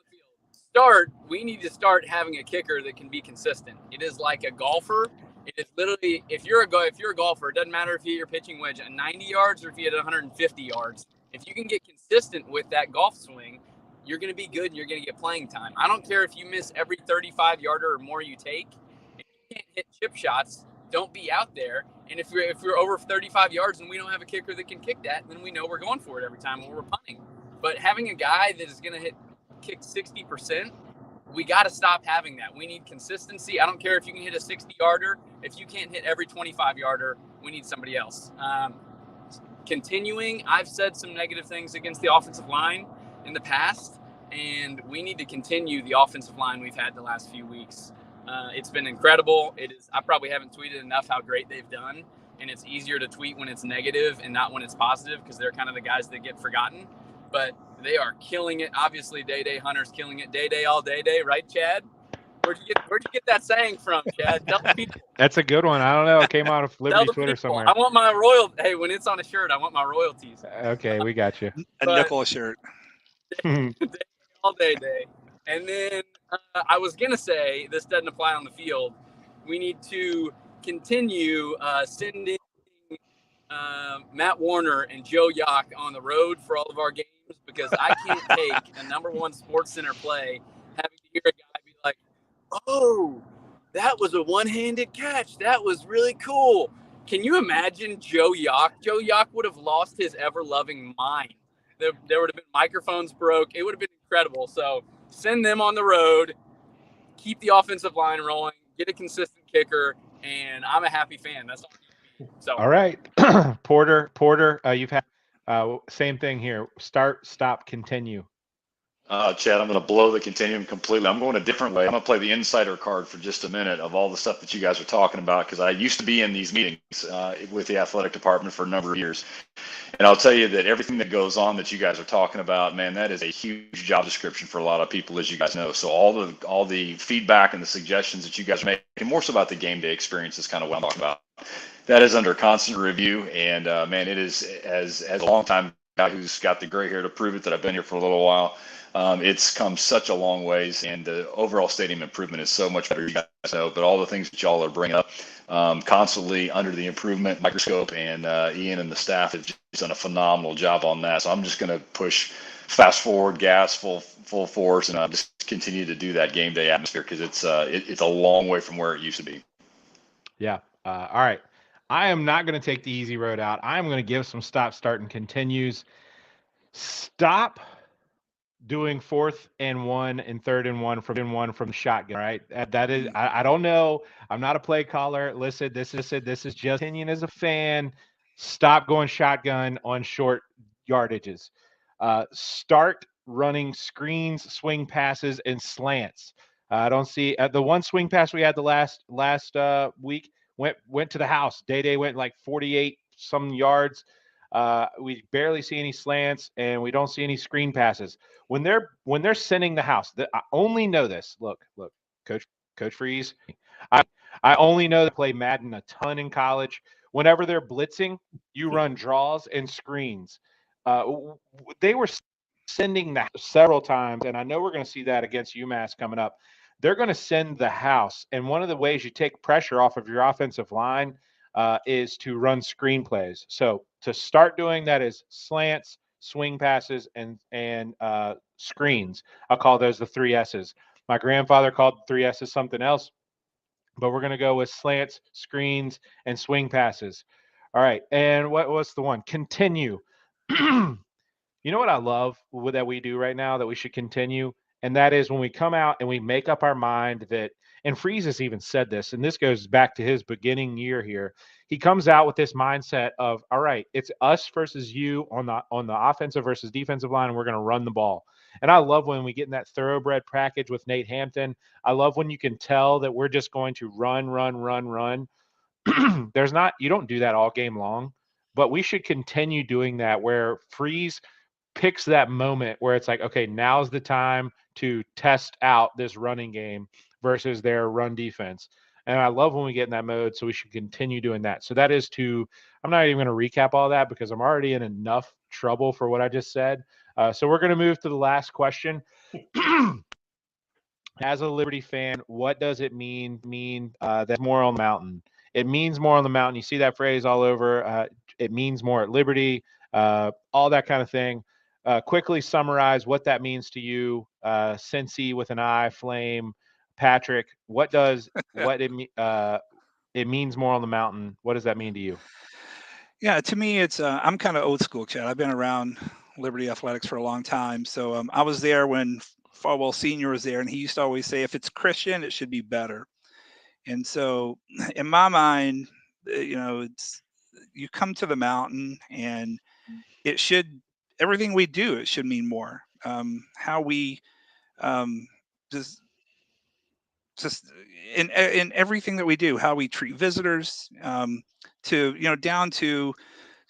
We need to start having a kicker that can be consistent. It is like a golfer. It is literally, if you're a golfer, it doesn't matter if you hit your pitching wedge at 90 yards or if you hit 150 yards. If you can get consistent with that golf swing, you're going to be good and you're going to get playing time. I don't care if you miss every 35-yarder or more you take. If you can't hit chip shots, don't be out there. And if we're over 35 yards and we don't have a kicker that can kick that, then we know we're going for it every time when we're punting. But having a guy that is going to kick 60%, we got to stop having that. We need consistency. I don't care if you can hit a 60-yarder. If you can't hit every 25-yarder, we need somebody else. Continuing, I've said some negative things against the offensive line in the past, and we need to continue the offensive line we've had the last few weeks. It's been incredible. I probably haven't tweeted enough how great they've done, and it's easier to tweet when it's negative and not when it's positive because they're kind of the guys that get forgotten. But they are killing it. Obviously, Day Hunter's killing it. Day all day, right, Chad? Where'd you get that saying from, Chad? Tell the people. That's a good one. I don't know. It came out of Liberty Twitter somewhere. I want my royalties. Hey, when it's on a shirt, I want my royalties. Okay, we got you. A nickel shirt. Day all day. And then I was gonna say this doesn't apply on the field. We need to continue sending Matt Warner and Joe Yock on the road for all of our games, because I can't take a number one Sports Center play having to hear a guy be like, "Oh, that was a one-handed catch. That was really cool." Can you imagine Joe Yock? Joe Yock would have lost his ever-loving mind. There would have been microphones broke. It would have been incredible. So send them on the road, keep the offensive line rolling, get a consistent kicker, and I'm a happy fan. That's all. So all right. Porter, you've had same thing here. Start, stop, continue. Chad, I'm going to blow the continuum completely. I'm going a different way. I'm going to play the insider card for just a minute of all the stuff that you guys are talking about, because I used to be in these meetings with the athletic department for a number of years. And I'll tell you that everything that goes on that you guys are talking about, man, that is a huge job description for a lot of people, as you guys know. So all the feedback and the suggestions that you guys are making, more so about the game day experience, is kind of what I'm talking about. That is under constant review. And man, it is, as a longtime guy who's got the gray hair to prove it, that I've been here for a little while. It's come such a long ways, and the overall stadium improvement is so much better, you guys know. But all the things that y'all are bringing up, constantly under the improvement microscope, and Ian and the staff have just done a phenomenal job on that. So I'm just going to push fast forward, gas full force, and just continue to do that game day atmosphere, because it's a long way from where it used to be. Yeah. All right. I am not going to take the easy road out. I'm going to give some stop, start, and continues. Stop doing 4th and 1 and 3rd and 1 from the shotgun. Right, that is. I don't know. I'm not a play caller. Listen, this is just opinion as a fan. Stop going shotgun on short yardages. Start running screens, swing passes, and slants. I don't see the one swing pass we had the last week went to the house. Day went like 48 some yards. We barely see any slants, and we don't see any screen passes. When they're sending the house, I only know this. Look, Coach Freeze. I I only know that I play Madden a ton in college. Whenever they're blitzing, you run draws and screens. They were sending that several times, and I know we're going to see that against UMass coming up. They're going to send the house, and one of the ways you take pressure off of your offensive line is to run screenplays. So to start doing that is slants, swing passes, and screens. I'll call those the 3 S's. My grandfather called the 3 S's something else, but we're going to go with slants, screens, and swing passes. All right, and what's the one? Continue. You know what I love that we do right now that we should continue? And that is when we come out and we make up our mind that, and Freeze has even said this, and this goes back to his beginning year here. He comes out with this mindset of, all right, it's us versus you on the offensive versus defensive line, and we're going to run the ball. And I love when we get in that thoroughbred package with Nate Hampton. I love when you can tell that we're just going to run, run, run, run. You don't do that all game long, but we should continue doing that where Freeze picks that moment where it's like, okay, now's the time to test out this running game versus their run defense. And I love when we get in that mode, so we should continue doing that. So that is I'm not even going to recap all that because I'm already in enough trouble for what I just said. So we're going to move to the last question. As a Liberty fan, what does it mean that's more on the mountain? It means more on the mountain. You see that phrase all over. It means more at Liberty, all that kind of thing. Quickly summarize what that means to you, Cincy with an I, Flame, Patrick. It means more on the mountain? What does that mean to you? Yeah, to me, it's I'm kind of old school, Chad. I've been around Liberty Athletics for a long time, so I was there when Farwell Senior was there, and he used to always say, "If it's Christian, it should be better." And so, in my mind, it's you come to the mountain, and it should everything we do, it should mean more. How we um, just just in everything that we do, how we treat visitors, to down to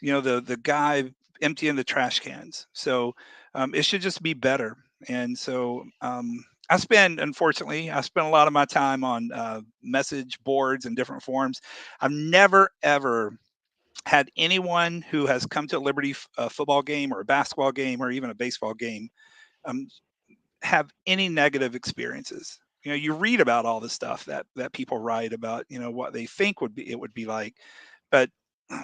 the guy emptying the trash cans. So it should just be better. And so unfortunately, I spend a lot of my time on message boards and different forums. I've never ever had anyone who has come to a Liberty football game or a basketball game or even a baseball game um, have any negative experiences. You read about all the stuff that people write about, what they think it would be like, but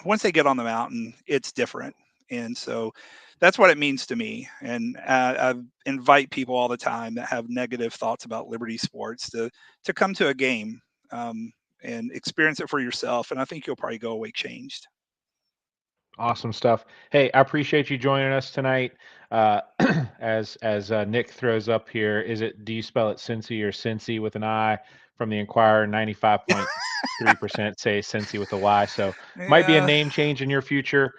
once they get on the mountain, it's different. And so that's what it means to me. And I invite people all the time that have negative thoughts about Liberty sports to come to a game and experience it for yourself. And I think you'll probably go away changed. Awesome stuff. Hey, I appreciate you joining us tonight. As Nick throws up here, do you spell it Cincy or Cincy with an I? From the Inquirer, 95.3% say Cincy with a Y. So might be a name change in your future.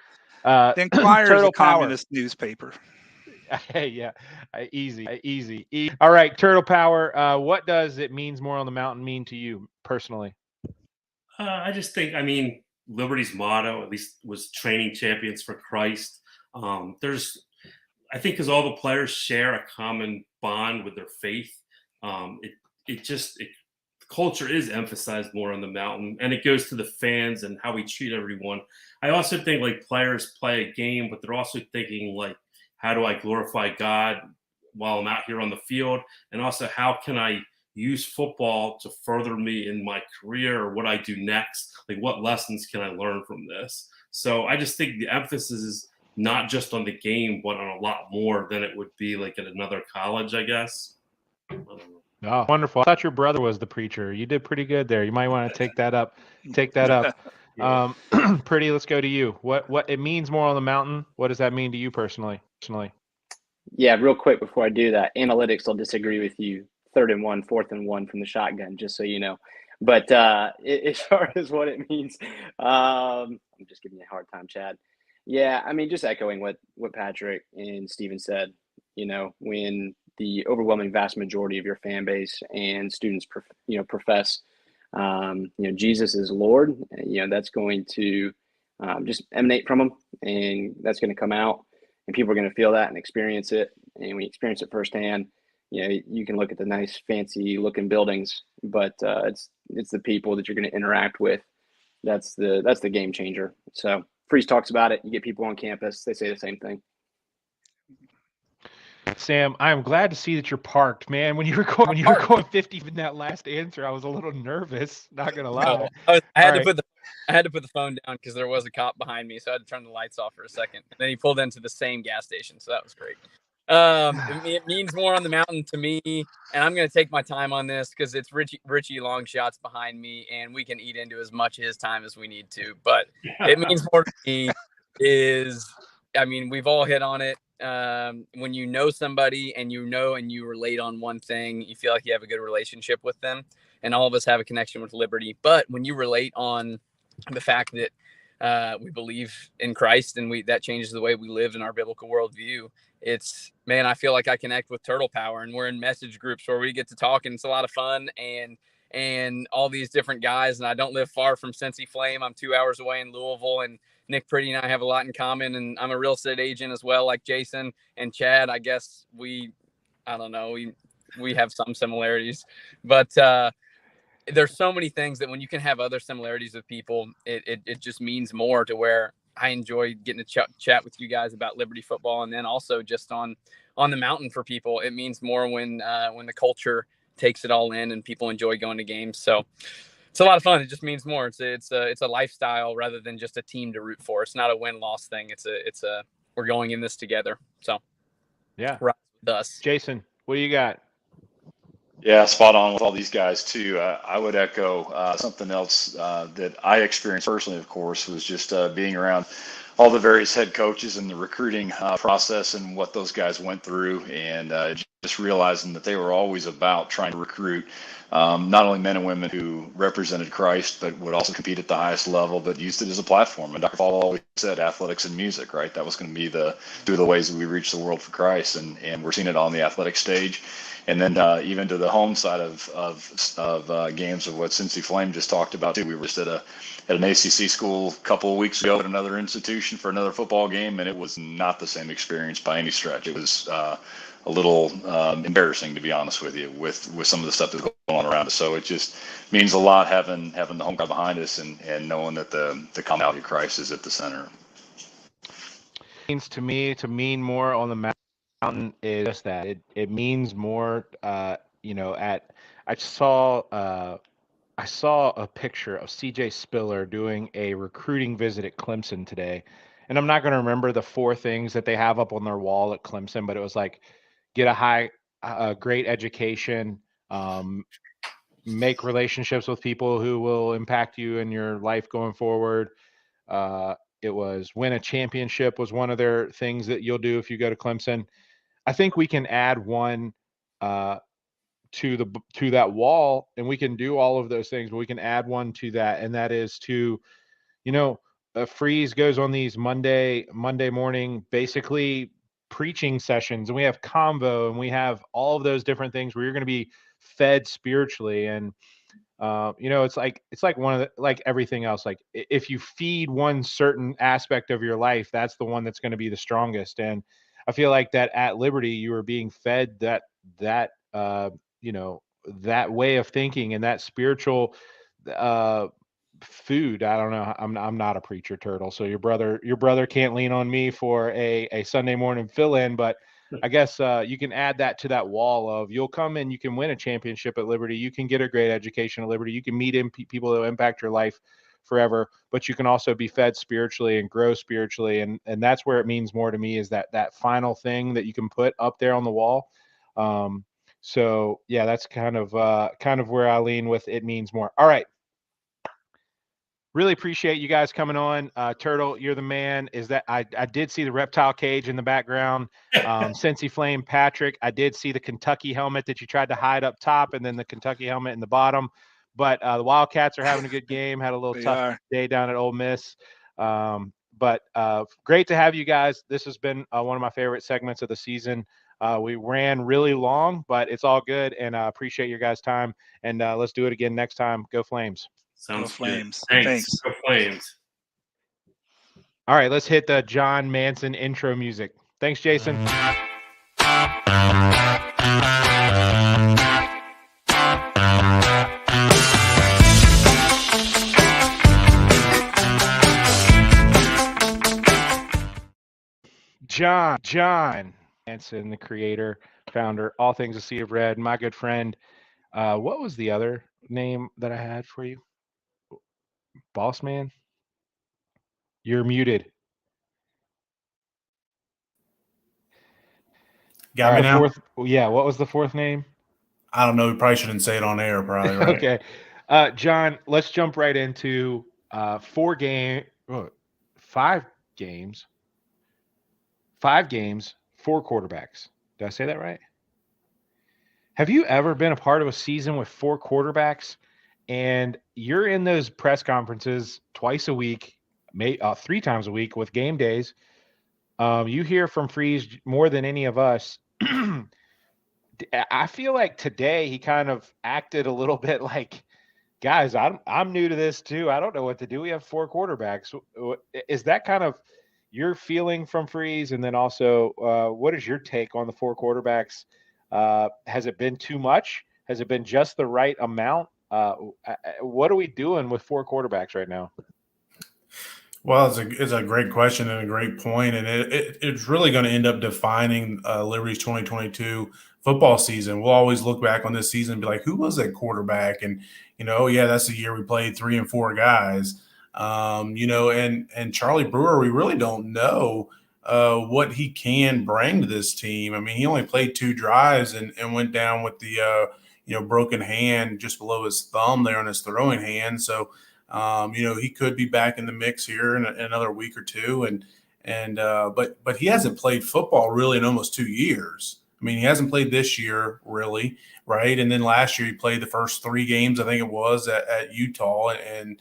The Inquirer is a Turtle Power. communist newspaper. Yeah, easy. All right, Turtle Power. What does it means more on the mountain mean to you personally? I just think, Liberty's motto, at least, was training champions for Christ. I think because all the players share a common bond with their faith, culture is emphasized more on the mountain, and it goes to the fans and how we treat everyone. I also think players play a game, but they're also thinking how do I glorify God while I'm out here on the field? And also, how can I use football to further me in my career or what I do next? What lessons can I learn from this? So I just think the emphasis is not just on the game, but on a lot more than it would be at another college, I guess. I don't know. Oh, wonderful. I thought your brother was the preacher. You did pretty good there. You might want to take that up. Yeah. Pretty, let's go to you. What it means more on the mountain? What does that mean to you personally? Yeah, real quick before I do that, analytics will disagree with you. 3rd and 1, 4th and 1 from the shotgun, just so you know. But as far as what it means, I'm just giving you a hard time, Chad. Yeah, I mean, just echoing what Patrick and Steven said. When the overwhelming vast majority of your fan base and students, profess, Jesus is Lord. That's going to just emanate from them, and that's going to come out, and people are going to feel that and experience it. And when you experience it firsthand, you can look at the nice, fancy looking buildings, but it's the people that you're going to interact with. That's the game changer. So Freeze talks about it. You get people on campus; they say the same thing. Sam, I'm glad to see that you're parked, man. When you were going 50 in that last answer, I was a little nervous. Not gonna lie. I had All to put the phone down because there was a cop behind me, so I had to turn the lights off for a second. And then he pulled into the same gas station, so that was great. It means more on the mountain to me, and I'm going to take my time on this because it's Richie long shots behind me, and we can eat into as much of his time as we need to. But it means more to me we've all hit on it. When you know somebody and you relate on one thing, you feel like you have a good relationship with them, and all of us have a connection with Liberty. But when you relate on the fact that we believe in Christ and that changes the way we live in our biblical worldview, I feel like I connect with Turtle Power, and we're in message groups where we get to talk, and it's a lot of fun, and all these different guys. And I don't live far from Cincy Flame. I'm 2 hours away in Louisville, and Nick Pretty and I have a lot in common, and I'm a real estate agent as well, like Jason and Chad. I guess we have some similarities, but there's so many things that when you can have other similarities with people, it just means more, to where I enjoy getting to chat with you guys about Liberty football, and then also just on the mountain for people. It means more when the culture takes it all in and people enjoy going to games. So it's a lot of fun. It just means more. It's a lifestyle rather than just a team to root for. It's not a win-loss thing. It's a we're going in this together. So yeah, right with us. Jason, what do you got? Yeah, spot on with all these guys too. I would echo something else that I experienced personally, of course, was just being around all the various head coaches and the recruiting process and what those guys went through, and just realizing that they were always about trying to recruit not only men and women who represented Christ, but would also compete at the highest level, but used it as a platform. And Dr. Fall always said athletics and music, right? That was going to be two of the ways that we reach the world for Christ, and we're seeing it on the athletic stage. And then even to the home side of games of what Cincy Flame just talked about too. We were just at an ACC school a couple of weeks ago at another institution for another football game, and it was not the same experience by any stretch. It was a little embarrassing, to be honest with you, with some of the stuff that's going on around us. So it just means a lot having the home crowd behind us and knowing that the commonality of Christ is at the center. Means to me to mean more on the mountain is just that it means more. I saw a picture of CJ Spiller doing a recruiting visit at Clemson today, and I'm not going to remember the 4 things that they have up on their wall at Clemson, but it was like get a great education, make relationships with people who will impact you in your life going forward. It was win a championship was one of their things that you'll do if you go to Clemson. I think we can add one to that wall, and we can do all of those things, but we can add one to that, and that is to, Freeze goes on these Monday morning, basically preaching sessions, and we have convo, and we have all of those different things where you're going to be fed spiritually. And it's like one of the, like everything else, like if you feed one certain aspect of your life, that's the one that's going to be the strongest. And I feel like that at Liberty, you are being fed that that way of thinking and that spiritual food. I don't know. I'm not a preacher, Turtle. So your brother can't lean on me for a Sunday morning fill in, but I guess you can add that to that wall of you'll come in, you can win a championship at Liberty, you can get a great education at Liberty, you can meet people that will impact your life forever, but you can also be fed spiritually and grow spiritually, and that's where it means more to me, is that final thing that you can put up there on the wall. So yeah, that's kind of where I lean with it means more. All right. Really appreciate you guys coming on. Turtle, you're the man. Is that I did see the reptile cage in the background. Cincy Flame Patrick, I did see the Kentucky helmet that you tried to hide up top, and then the Kentucky helmet in the bottom. But the Wildcats are having a good game. Had a little They tough are. day down at Ole Miss. But great to have you guys. This has been one of my favorite segments of the season. We ran really long, but it's all good, and I appreciate your guys' time. And let's do it again next time. Go Flames. Go Sounds good. Flames. Thanks. Go Flames. All right, let's hit the John Manson intro music. Thanks, Jason. John Manson, the creator, founder, all things A Sea of Red, my good friend. What was the other name that I had for you? Boss Man? You're muted. Got me now? Fourth. Yeah, what was the fourth name? I don't know. We probably shouldn't say it on air, probably, right? Okay. John, let's jump right into 5 games, 5 games, 4 quarterbacks. Did I say that right? Have you ever been a part of a season with 4 quarterbacks and you're in those press conferences twice a week, 3 times a week with game days? You hear from Freeze more than any of us. I feel like today he kind of acted a little bit like, guys, I'm new to this too. I don't know what to do. We have 4 quarterbacks. Is that kind of your feeling from Freeze? And then also, what is your take on the 4 quarterbacks? Has it been too much? Has it been just the right amount? What are we doing with 4 quarterbacks right now? Well, it's a great question and a great point, and it's really going to end up defining Liberty's 2022 football season. We'll always look back on this season and be like, who was that quarterback? And yeah, that's the year we played 3 and 4 guys. And Charlie Brewer, we really don't know what he can bring to this team. I mean, he only played 2 drives and went down with the broken hand just below his thumb there on his throwing hand. So. He could be back in the mix here in another week or two, but he hasn't played football really in almost 2 years. I mean, he hasn't played this year really, right? And then last year he played the first 3 games, I think it was at Utah, and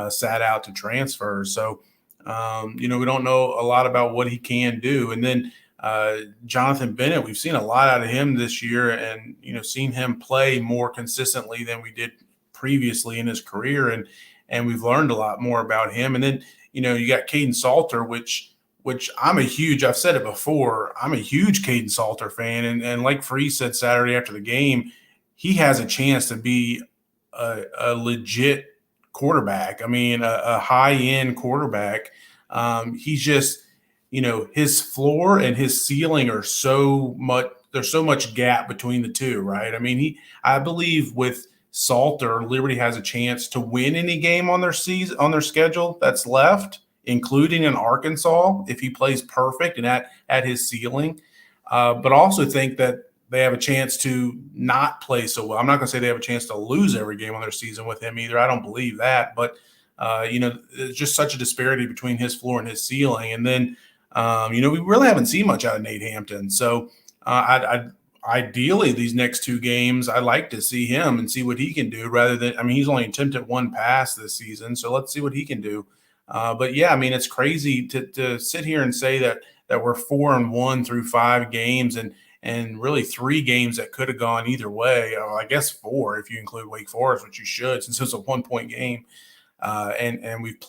sat out to transfer. So, we don't know a lot about what he can do. And then Jonathan Bennett, we've seen a lot out of him this year, and seen him play more consistently than we did previously in his career, and we've learned a lot more about him. And then, you got Caden Salter, which I've said it before, I'm a huge Caden Salter fan. And like Freeze said Saturday after the game, he has a chance to be a legit quarterback. I mean, a high-end quarterback. He's just, his floor and his ceiling are there's so much gap between the two, right? I mean, I believe with Salter, Liberty has a chance to win any game on their schedule that's left, including in Arkansas, if he plays perfect and at his ceiling. But also think that they have a chance to not play so well. I'm not going to say they have a chance to lose every game on their season with him either. I don't believe that. But, it's just such a disparity between his floor and his ceiling. And then, we really haven't seen much out of Nate Hampton. So ideally, these next 2 games, I'd like to see him and see what he can do rather than, I mean, he's only attempted 1 pass this season. So let's see what he can do. But yeah, I mean, it's crazy to sit here and say that we're 4-1 through 5 games and really 3 games that could have gone either way. I guess 4 if you include Wake Forest, which you should, since it's a 1-point game. And we've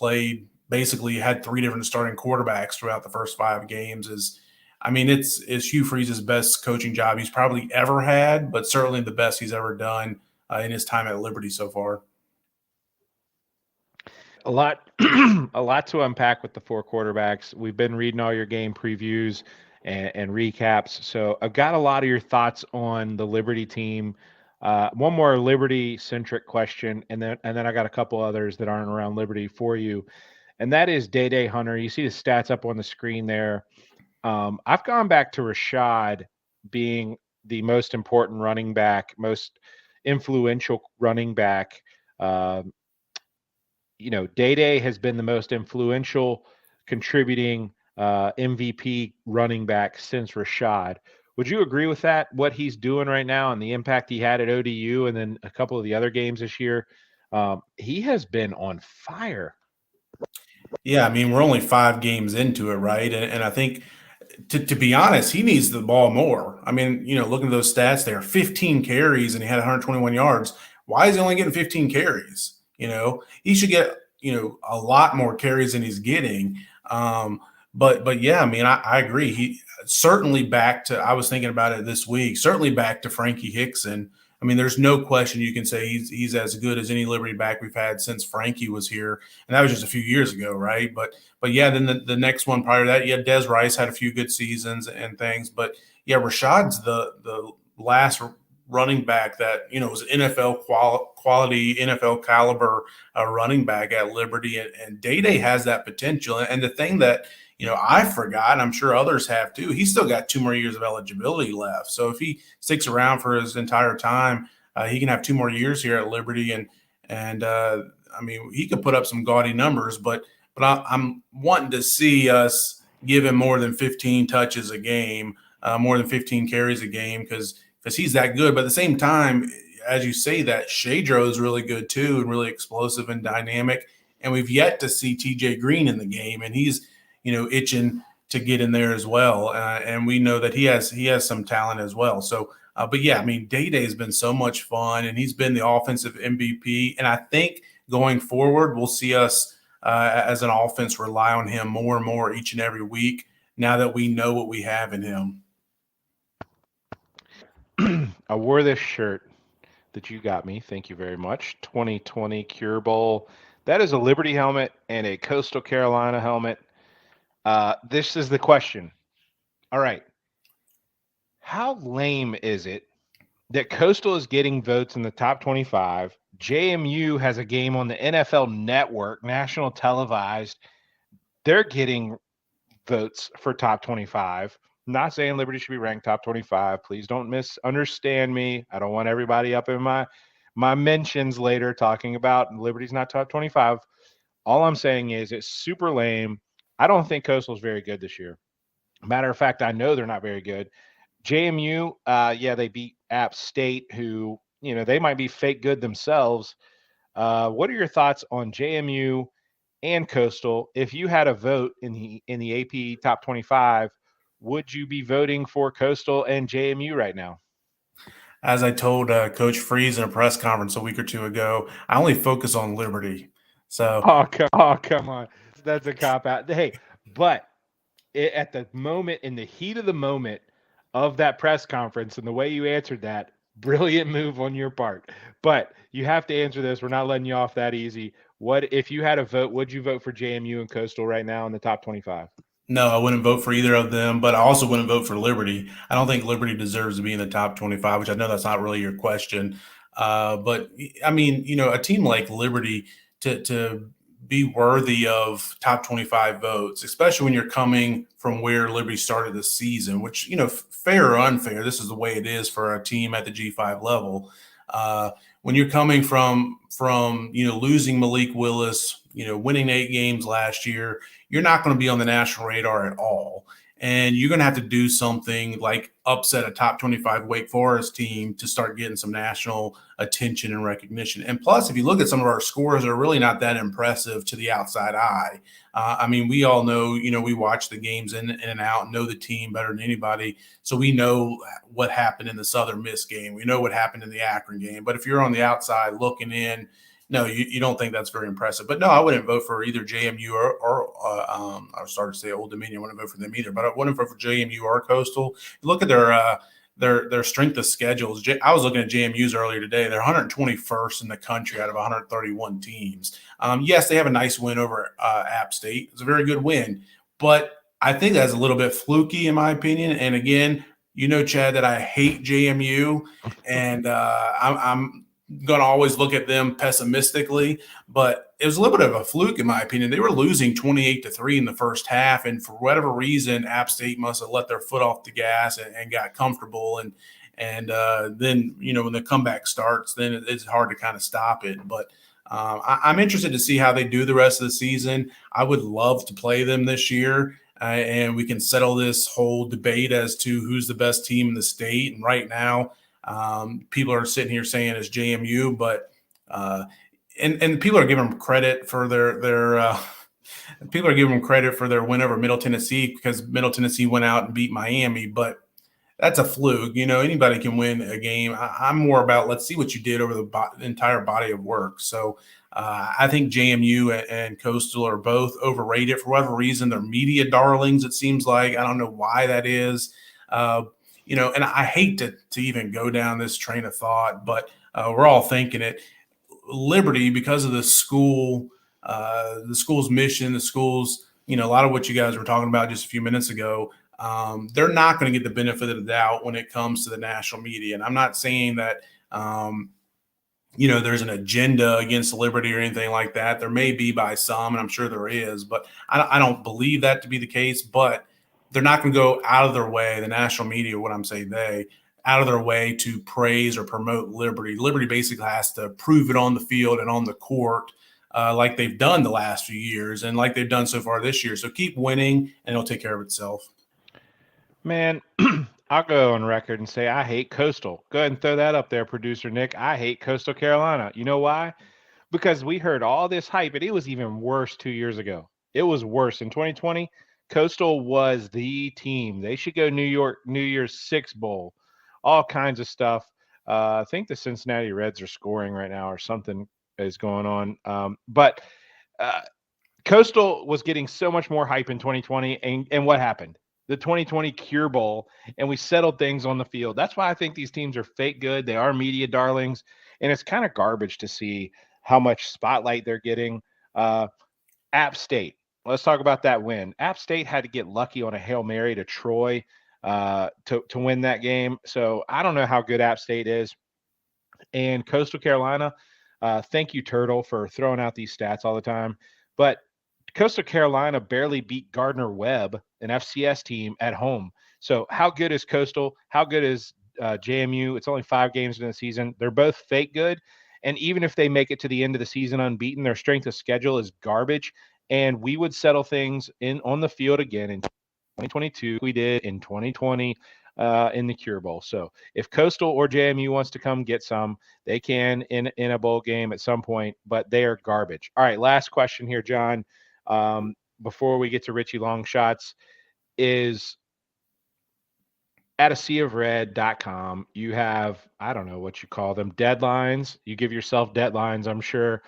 basically had 3 different starting quarterbacks throughout the first 5 games. It's Hugh Freeze's best coaching job he's probably ever had, but certainly the best he's ever done in his time at Liberty so far. A lot to unpack with the 4 quarterbacks. We've been reading all your game previews and recaps. So I've got a lot of your thoughts on the Liberty team. One more Liberty-centric question, and then I got a couple others that aren't around Liberty for you. And that is Day Hunter. You see the stats up on the screen there. I've gone back to Rashad being the most important running back, most influential running back Day Day has been the most influential contributing MVP running back since Rashad. Would you agree with that? What he's doing right now and the impact he had at ODU and then a couple of the other games this year, he has been on fire. Yeah, I mean, we're only 5 games into it, right? And I think, to be honest, he needs the ball more. I mean, looking at those stats there, 15 carries and he had 121 yards. Why is he only getting 15 carries? He should get, a lot more carries than he's getting. But yeah, I mean, I agree. He certainly back to, I was thinking about it this week, certainly back to Frankie Hickson. I mean, there's no question you can say he's as good as any Liberty back we've had since Frankie was here, and that was just a few years ago, right? But yeah, then the next one prior to that, yeah, Des Rice had a few good seasons and things, but yeah, Rashad's the last running back that was NFL quality, NFL caliber running back at Liberty, and Day Day has that potential. And the thing that I forgot, and I'm sure others have too, he's still got 2 more years of eligibility left. So if he sticks around for his entire time, he can have 2 more years here at Liberty, and I mean, he could put up some gaudy numbers, but I'm wanting to see us give him more than 15 touches a game, more than 15 carries a game, because he's that good. But at the same time, as you say, that Shadro is really good too, and really explosive and dynamic. And we've yet to see TJ Green in the game, and he's itching to get in there as well. And we know that he has some talent as well. So, but yeah, I mean, Day Day has been so much fun, and he's been the offensive MVP. And I think going forward, we'll see us as an offense rely on him more and more each and every week now that we know what we have in him. I wore this shirt that you got me. Thank you very much. 2020 Cure Bowl. That is a Liberty helmet and a Coastal Carolina helmet. This is the question. All right. How lame is it that Coastal is getting votes in the top 25? JMU has a game on the NFL Network, national televised. They're getting votes for top 25. I'm not saying Liberty should be ranked top 25. Please don't misunderstand me. I don't want everybody up in my mentions later talking about Liberty's not top 25. All I'm saying is it's super lame. I don't think Coastal is very good this year. Matter of fact, I know they're not very good. JMU, yeah, they beat App State, who, they might be fake good themselves. What are your thoughts on JMU and Coastal? If you had a vote in the AP top 25, would you be voting for Coastal and JMU right now? As I told Coach Freeze in a press conference a week or two ago, I only focus on Liberty. So, come on, that's a cop out. Hey, but at the moment, in the heat of the moment of that press conference, and the way you answered that, brilliant move on your part. But you have to answer this. We're not letting you off that easy. What if you had a vote? Would you vote for JMU and Coastal right now in the top 25? no, I wouldn't vote for either of them, but I also wouldn't vote for Liberty. I don't think Liberty deserves to be in the top 25, which I know that's not really your question. But I mean, a team like Liberty to be worthy of top 25 votes, especially when you're coming from where Liberty started the season, which, fair or unfair, this is the way it is for a team at the G5 level. When you're coming from losing Malik Willis, winning 8 games last year, you're not going to be on the national radar at all. And you're going to have to do something like upset a top 25 Wake Forest team to start getting some national attention and recognition. And plus, if you look at some of our scores, they're really not that impressive to the outside eye. I mean, we all know, we watch the games in and out, know the team better than anybody. So we know what happened in the Southern Miss game. We know what happened in the Akron game. But if you're on the outside looking in, no, you don't think that's very impressive. But no, I wouldn't vote for either JMU or I started to say Old Dominion. I wouldn't vote for them either. But I wouldn't vote for JMU or Coastal. Look at their strength of schedules. I was looking at JMU's earlier today. They're 121st in the country out of 131 teams. Yes, they have a nice win over App State. It's a very good win. But I think that's a little bit fluky in my opinion. And again, Chad, that I hate JMU. And I'm going to always look at them pessimistically, but it was a little bit of a fluke in my opinion. They were losing 28-3 in the first half, and for whatever reason, App State must have let their foot off the gas and got comfortable. And then when the comeback starts, then it's hard to kind of stop it. But I'm interested to see how they do the rest of the season. I would love to play them this year, and we can settle this whole debate as to who's the best team in the state. And right now, people are sitting here saying it's JMU, but and people are giving them credit for their people are giving them credit for their win over Middle Tennessee because Middle Tennessee went out and beat Miami, but that's a fluke. Anybody can win a game. I'm more about let's see what you did over the entire body of work. So I think JMU and Coastal are both overrated for whatever reason. They're media darlings, it seems like. I don't know why that is. And I hate to even go down this train of thought, but we're all thinking it. Liberty, because of the school's mission, the school's, a lot of what you guys were talking about just a few minutes ago, they're not going to get the benefit of the doubt when it comes to the national media. And I'm not saying that, there's an agenda against Liberty or anything like that. There may be by some, and I'm sure there is, but I don't believe that to be the case. But they're not going to go out of their way, the national media, what I'm saying, out of their way to praise or promote Liberty. Liberty basically has to prove it on the field and on the court, like they've done the last few years and like they've done so far this year. So keep winning, and it'll take care of itself. Man, I'll go on record and say I hate Coastal. Go ahead and throw that up there, producer Nick. I hate Coastal Carolina. You know why? Because we heard all this hype, and it was even worse 2 years ago. It was worse in 2020. Coastal was the team. They should go New Year's Six Bowl, all kinds of stuff. I think the Cincinnati Reds are scoring right now, or something is going on. But Coastal was getting so much more hype in 2020, and what happened? The 2020 Cure Bowl, and we settled things on the field. That's why I think these teams are fake good. They are media darlings, and it's kind of garbage to see how much spotlight they're getting. App State. Let's talk about that win. App State had to get lucky on a Hail Mary to Troy to win that game. So I don't know how good App State is. And Coastal Carolina, thank you, Turtle, for throwing out these stats all the time. But Coastal Carolina barely beat Gardner Webb, an FCS team, at home. So how good is Coastal? How good is JMU? It's only 5 games in the season. They're both fake good. And even if they make it to the end of the season unbeaten, their strength of schedule is garbage. And we would settle things on the field again in 2022. We did in 2020 in the Cure Bowl. So if Coastal or JMU wants to come get some, they can in a bowl game at some point, but they are garbage. All right, last question here, John. Before we get to Richie Longshots, is at ASORred.com, you have, I don't know what you call them, deadlines. You give yourself deadlines, I'm sure.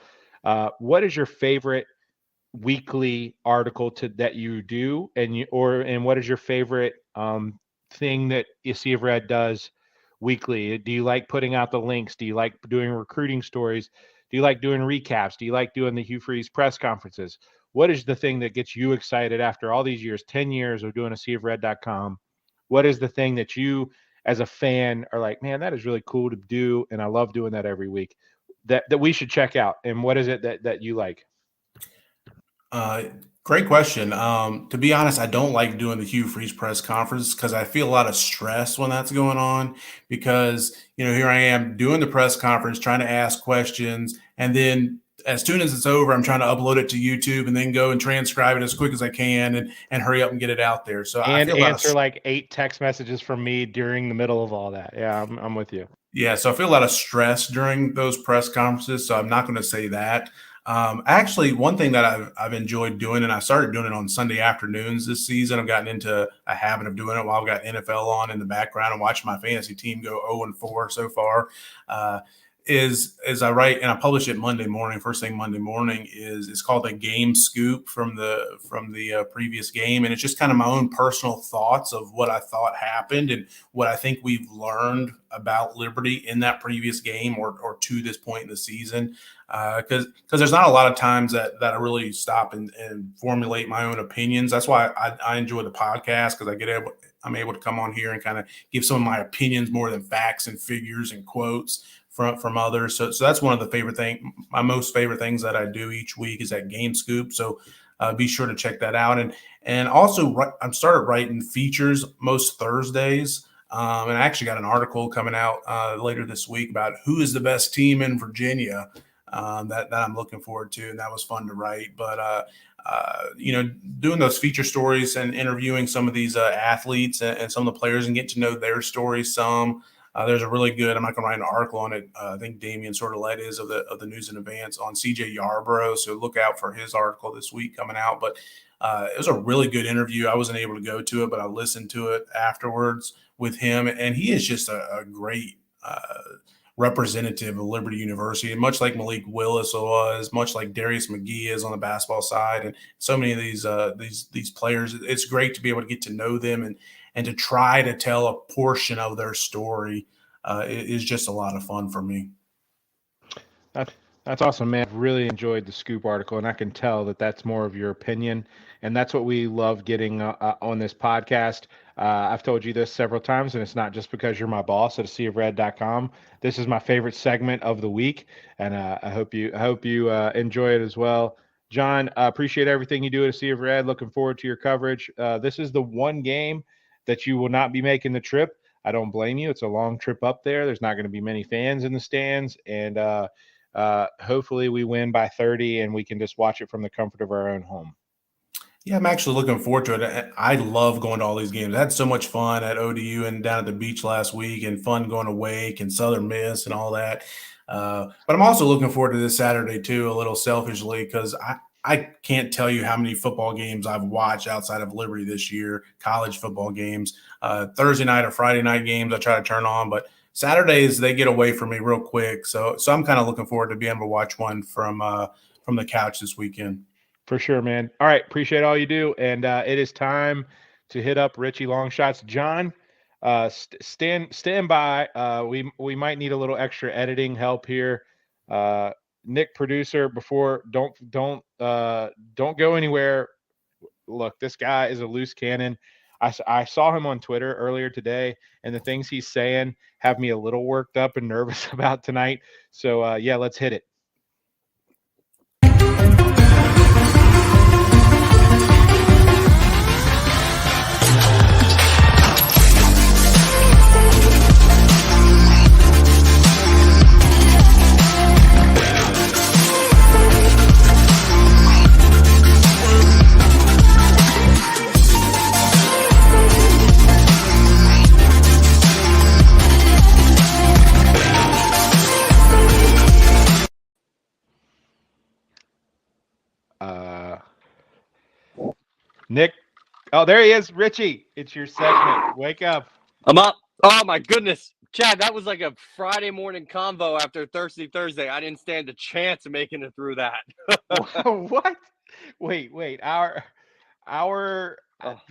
What is your favorite weekly article that you do, and what is your favorite thing that Sea of Red does weekly? Do you like putting out the links? Do you like doing recruiting stories? Do you like doing recaps? Do you like doing the Hugh Freeze press conferences? What is the thing that gets you excited after all these years, 10 years of doing ASORred.com? What is the thing that you as a fan are like, man, that is really cool to do, and I love doing that every week, that we should check out? And what is it that you like? Great question. To be honest, I don't like doing the Hugh Freeze press conference because I feel a lot of stress when that's going on because, here I am doing the press conference, trying to ask questions. And then as soon as it's over, I'm trying to upload it to YouTube and then go and transcribe it as quick as I can and hurry up and get it out there. So I feel answer like 8 text messages from me during the middle of all that. Yeah, I'm with you. Yeah. So I feel a lot of stress during those press conferences. So I'm not going to say that. Actually, one thing that I've enjoyed doing, and I started doing it on Sunday afternoons this season. I've gotten into a habit of doing it while I've got NFL on in the background and watching my fantasy team go 0-4 so far. Is I write and I publish it Monday morning. First thing Monday morning it's called the Game Scoop from the previous game, and it's just kind of my own personal thoughts of what I thought happened and what I think we've learned about Liberty in that previous game or to this point in the season. Because there's not a lot of times that I really stop and formulate my own opinions. That's why I enjoy the podcast because I'm able to come on here and kind of give some of my opinions more than facts and figures and quotes from others. So that's one of the my most favorite things that I do each week is that Game Scoop. So be sure to check that out. And also I'm started writing features most Thursdays. And I actually got an article coming out later this week about who is the best team in Virginia. that I'm looking forward to, and that was fun to write. But doing those feature stories and interviewing some of these athletes and some of the players and getting to know their stories some. There's a really good. I'm not going to write an article on it. I think Damien sort of led is of the News in Advance on CJ Yarborough. So look out for his article this week coming out. But it was a really good interview. I wasn't able to go to it, but I listened to it afterwards with him, and he is just a great representative of Liberty University, and much like Malik Willis was, much like Darius McGee is on the basketball side, and so many of these players. It's great to be able to get to know them and to try to tell a portion of their story is just a lot of fun for me. That's awesome, man. I've really enjoyed the Scoop article, and I can tell that that's more of your opinion, and that's what we love getting on this podcast. I've told you this several times, and it's not just because you're my boss at seaofred.com. This is my favorite segment of the week, and I hope you enjoy it as well. John, I appreciate everything you do at Sea of Red. Looking forward to your coverage. This is the one game that you will not be making the trip. I don't blame you. It's a long trip up there. There's not going to be many fans in the stands, and hopefully we win by 30 and we can just watch it from the comfort of our own home. Yeah, I'm actually looking forward to it. I love going to all these games. I had so much fun at ODU and down at the beach last week, and fun going to Wake and Southern Miss and all that. But I'm also looking forward to this Saturday too, a little selfishly, because I can't tell you how many football games I've watched outside of Liberty this year, college football games, Thursday night or Friday night games I try to turn on, but Saturdays they get away from me real quick. So I'm kind of looking forward to being able to watch one from the couch this weekend. For sure, man. All right, appreciate all you do, and it is time to hit up Richie Longshots. John, stand by. We might need a little extra editing help here. Nick, producer, don't go anywhere. Look, this guy is a loose cannon. I saw him on Twitter earlier today, and the things he's saying have me a little worked up and nervous about tonight. So yeah, let's hit it. Nick, oh, there he is. Richie, it's your segment. Wake up. I'm up. Oh, my goodness. Chad, that was like a Friday morning convo after Thirsty Thursday. I didn't stand a chance of making it through that. What? Wait. The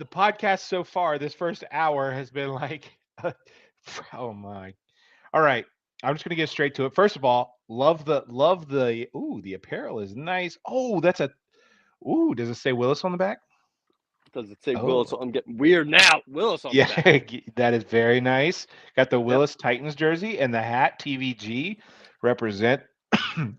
podcast so far, this first hour has been like, oh my. All right. I'm just going to get straight to it. First of all, love the, the apparel is nice. Oh, does it say Willis on the back? Does it say Willis? I'm getting weird now. Willis on the back. That is very nice. Got the Willis Titans jersey and the hat, TVG, represent.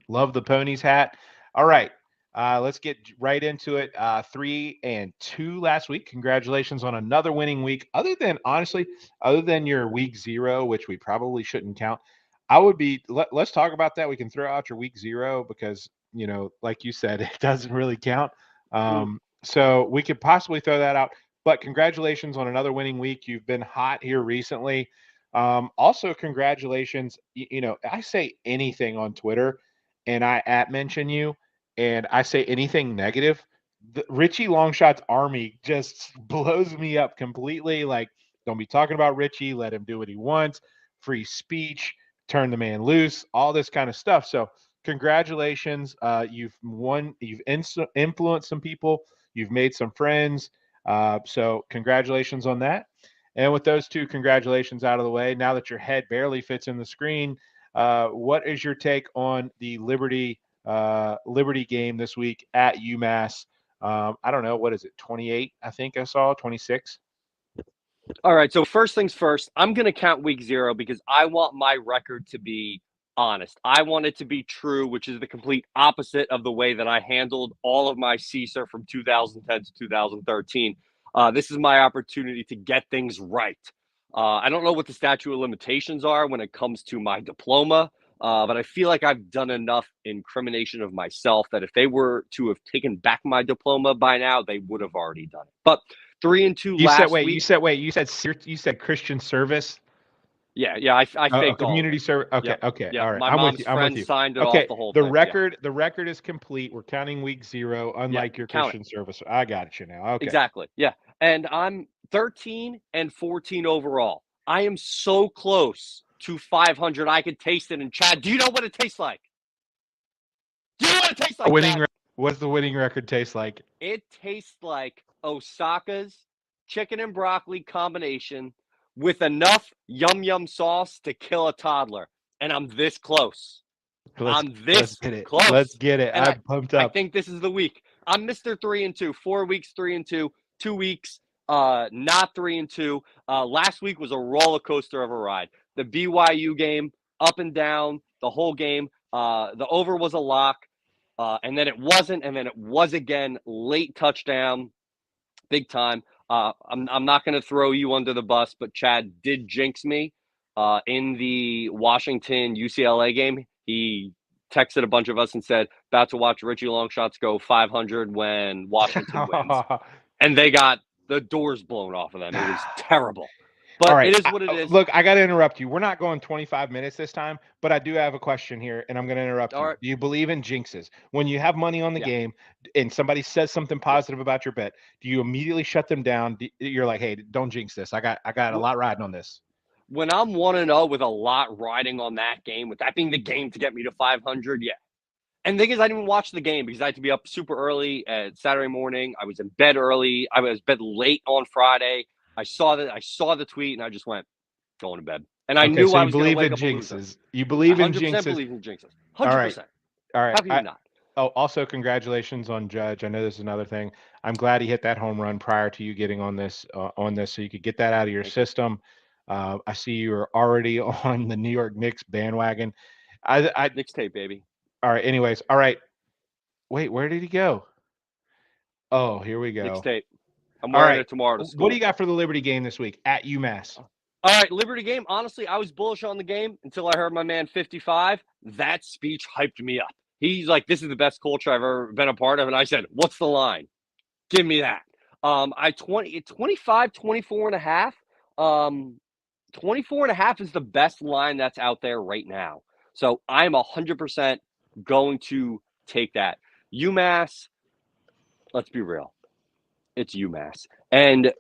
Love the Ponies hat. All right, let's get right into it. 3-2 last week. Congratulations on another winning week. Other than your week 0, which we probably shouldn't count, let's talk about that. We can throw out your week 0 because, like you said, it doesn't really count. So we could possibly throw that out, but congratulations on another winning week. You've been hot here recently. Also, congratulations. I say anything on Twitter and I mention you and I say anything negative. The Richie Longshot's army just blows me up completely. Like, don't be talking about Richie. Let him do what he wants. Free speech, turn the man loose, all this kind of stuff. So congratulations. You've influenced some people. You've made some friends. So congratulations on that. And with those two congratulations out of the way, now that your head barely fits in the screen, what is your take on the Liberty game this week at UMass? I don't know. What is it? 28, I think I saw, 26. All right. So first things first, I'm going to count week 0 because I want my record to be honest. I want it to be true, which is the complete opposite of the way that I handled all of my CSER from 2010 to 2013. This is my opportunity to get things right. I don't know what the statute of limitations are when it comes to my diploma. But I feel like I've done enough incrimination of myself that if they were to have taken back my diploma by now, they would have already done it. But 3-2 You said last wait. week. You said Christian service. Yeah. I faked all of Community it. service. Okay, Yep. okay, Yep. all right. My I'm with mom's you. I'm with friend you. signed it off Okay, the whole the thing. Yeah. record is complete. We're counting week 0, Yeah. unlike your Count it. Christian service. I got you now. Okay. Exactly. Yeah. And I'm 13-14 overall. I am so close to 500. I could taste it. And Chad, do you know what it tastes like? Do you know what it tastes like, Chad? What's the winning record taste like? It tastes like Osaka's chicken and broccoli combination with enough yum yum sauce to kill a toddler. And I'm this close. Let's get it. Close. Let's get it. And I'm pumped I up. think this is the week. I'm Mr. 3-2. 4 weeks 3-2. 2 weeks not 3-2. Last week was a roller coaster of a ride. The BYU game, up and down the whole game. The over was a lock, and then it wasn't, and then it was again. Late touchdown, big time. I'm not going to throw you under the bus, but Chad did jinx me in the Washington UCLA game. He texted a bunch of us and said, about to watch Richie Longshots go 500 when Washington wins. And they got the doors blown off of them. It was terrible. But All right. it is what it is. Look, I got to interrupt you. We're not going 25 minutes this time, but I do have a question here, and I'm going to interrupt All you. right. Do you believe in jinxes? When you have money on the Yeah. game and somebody says something positive about your bet, do you immediately shut them down? You're like, hey, don't jinx this. I got a lot riding on this. When I'm 1-0 with a lot riding on that game, with that being the game to get me to 500, yeah. And the thing is, I didn't even watch the game because I had to be up super early at Saturday morning. I was in bed early. I was in bed late on Friday. I saw the tweet, and I just went going to bed. And I knew I was going to wake up a loser. You believe in 100% jinxes. believe in jinxes. 100%. All right. How can you not? Oh, also congratulations on Judge. I know this is another thing. I'm glad he hit that home run prior to you getting on this, so you could get that out of your system. I see you are already on the New York Knicks bandwagon. Knicks tape, baby. All right. Anyways, all right. Wait, where did he go? Oh, here we go. Knicks tape. I'm All wearing right. it tomorrow to school. What do you got for the Liberty game this week at UMass? All right, Liberty game. Honestly, I was bullish on the game until I heard my man 55. That speech hyped me up. He's like, this is the best culture I've ever been a part of. And I said, what's the line? Give me that. 25, 24 and a half. 24 and a half is the best line that's out there right now. So I'm 100% going to take that. UMass, let's be real. It's UMass. And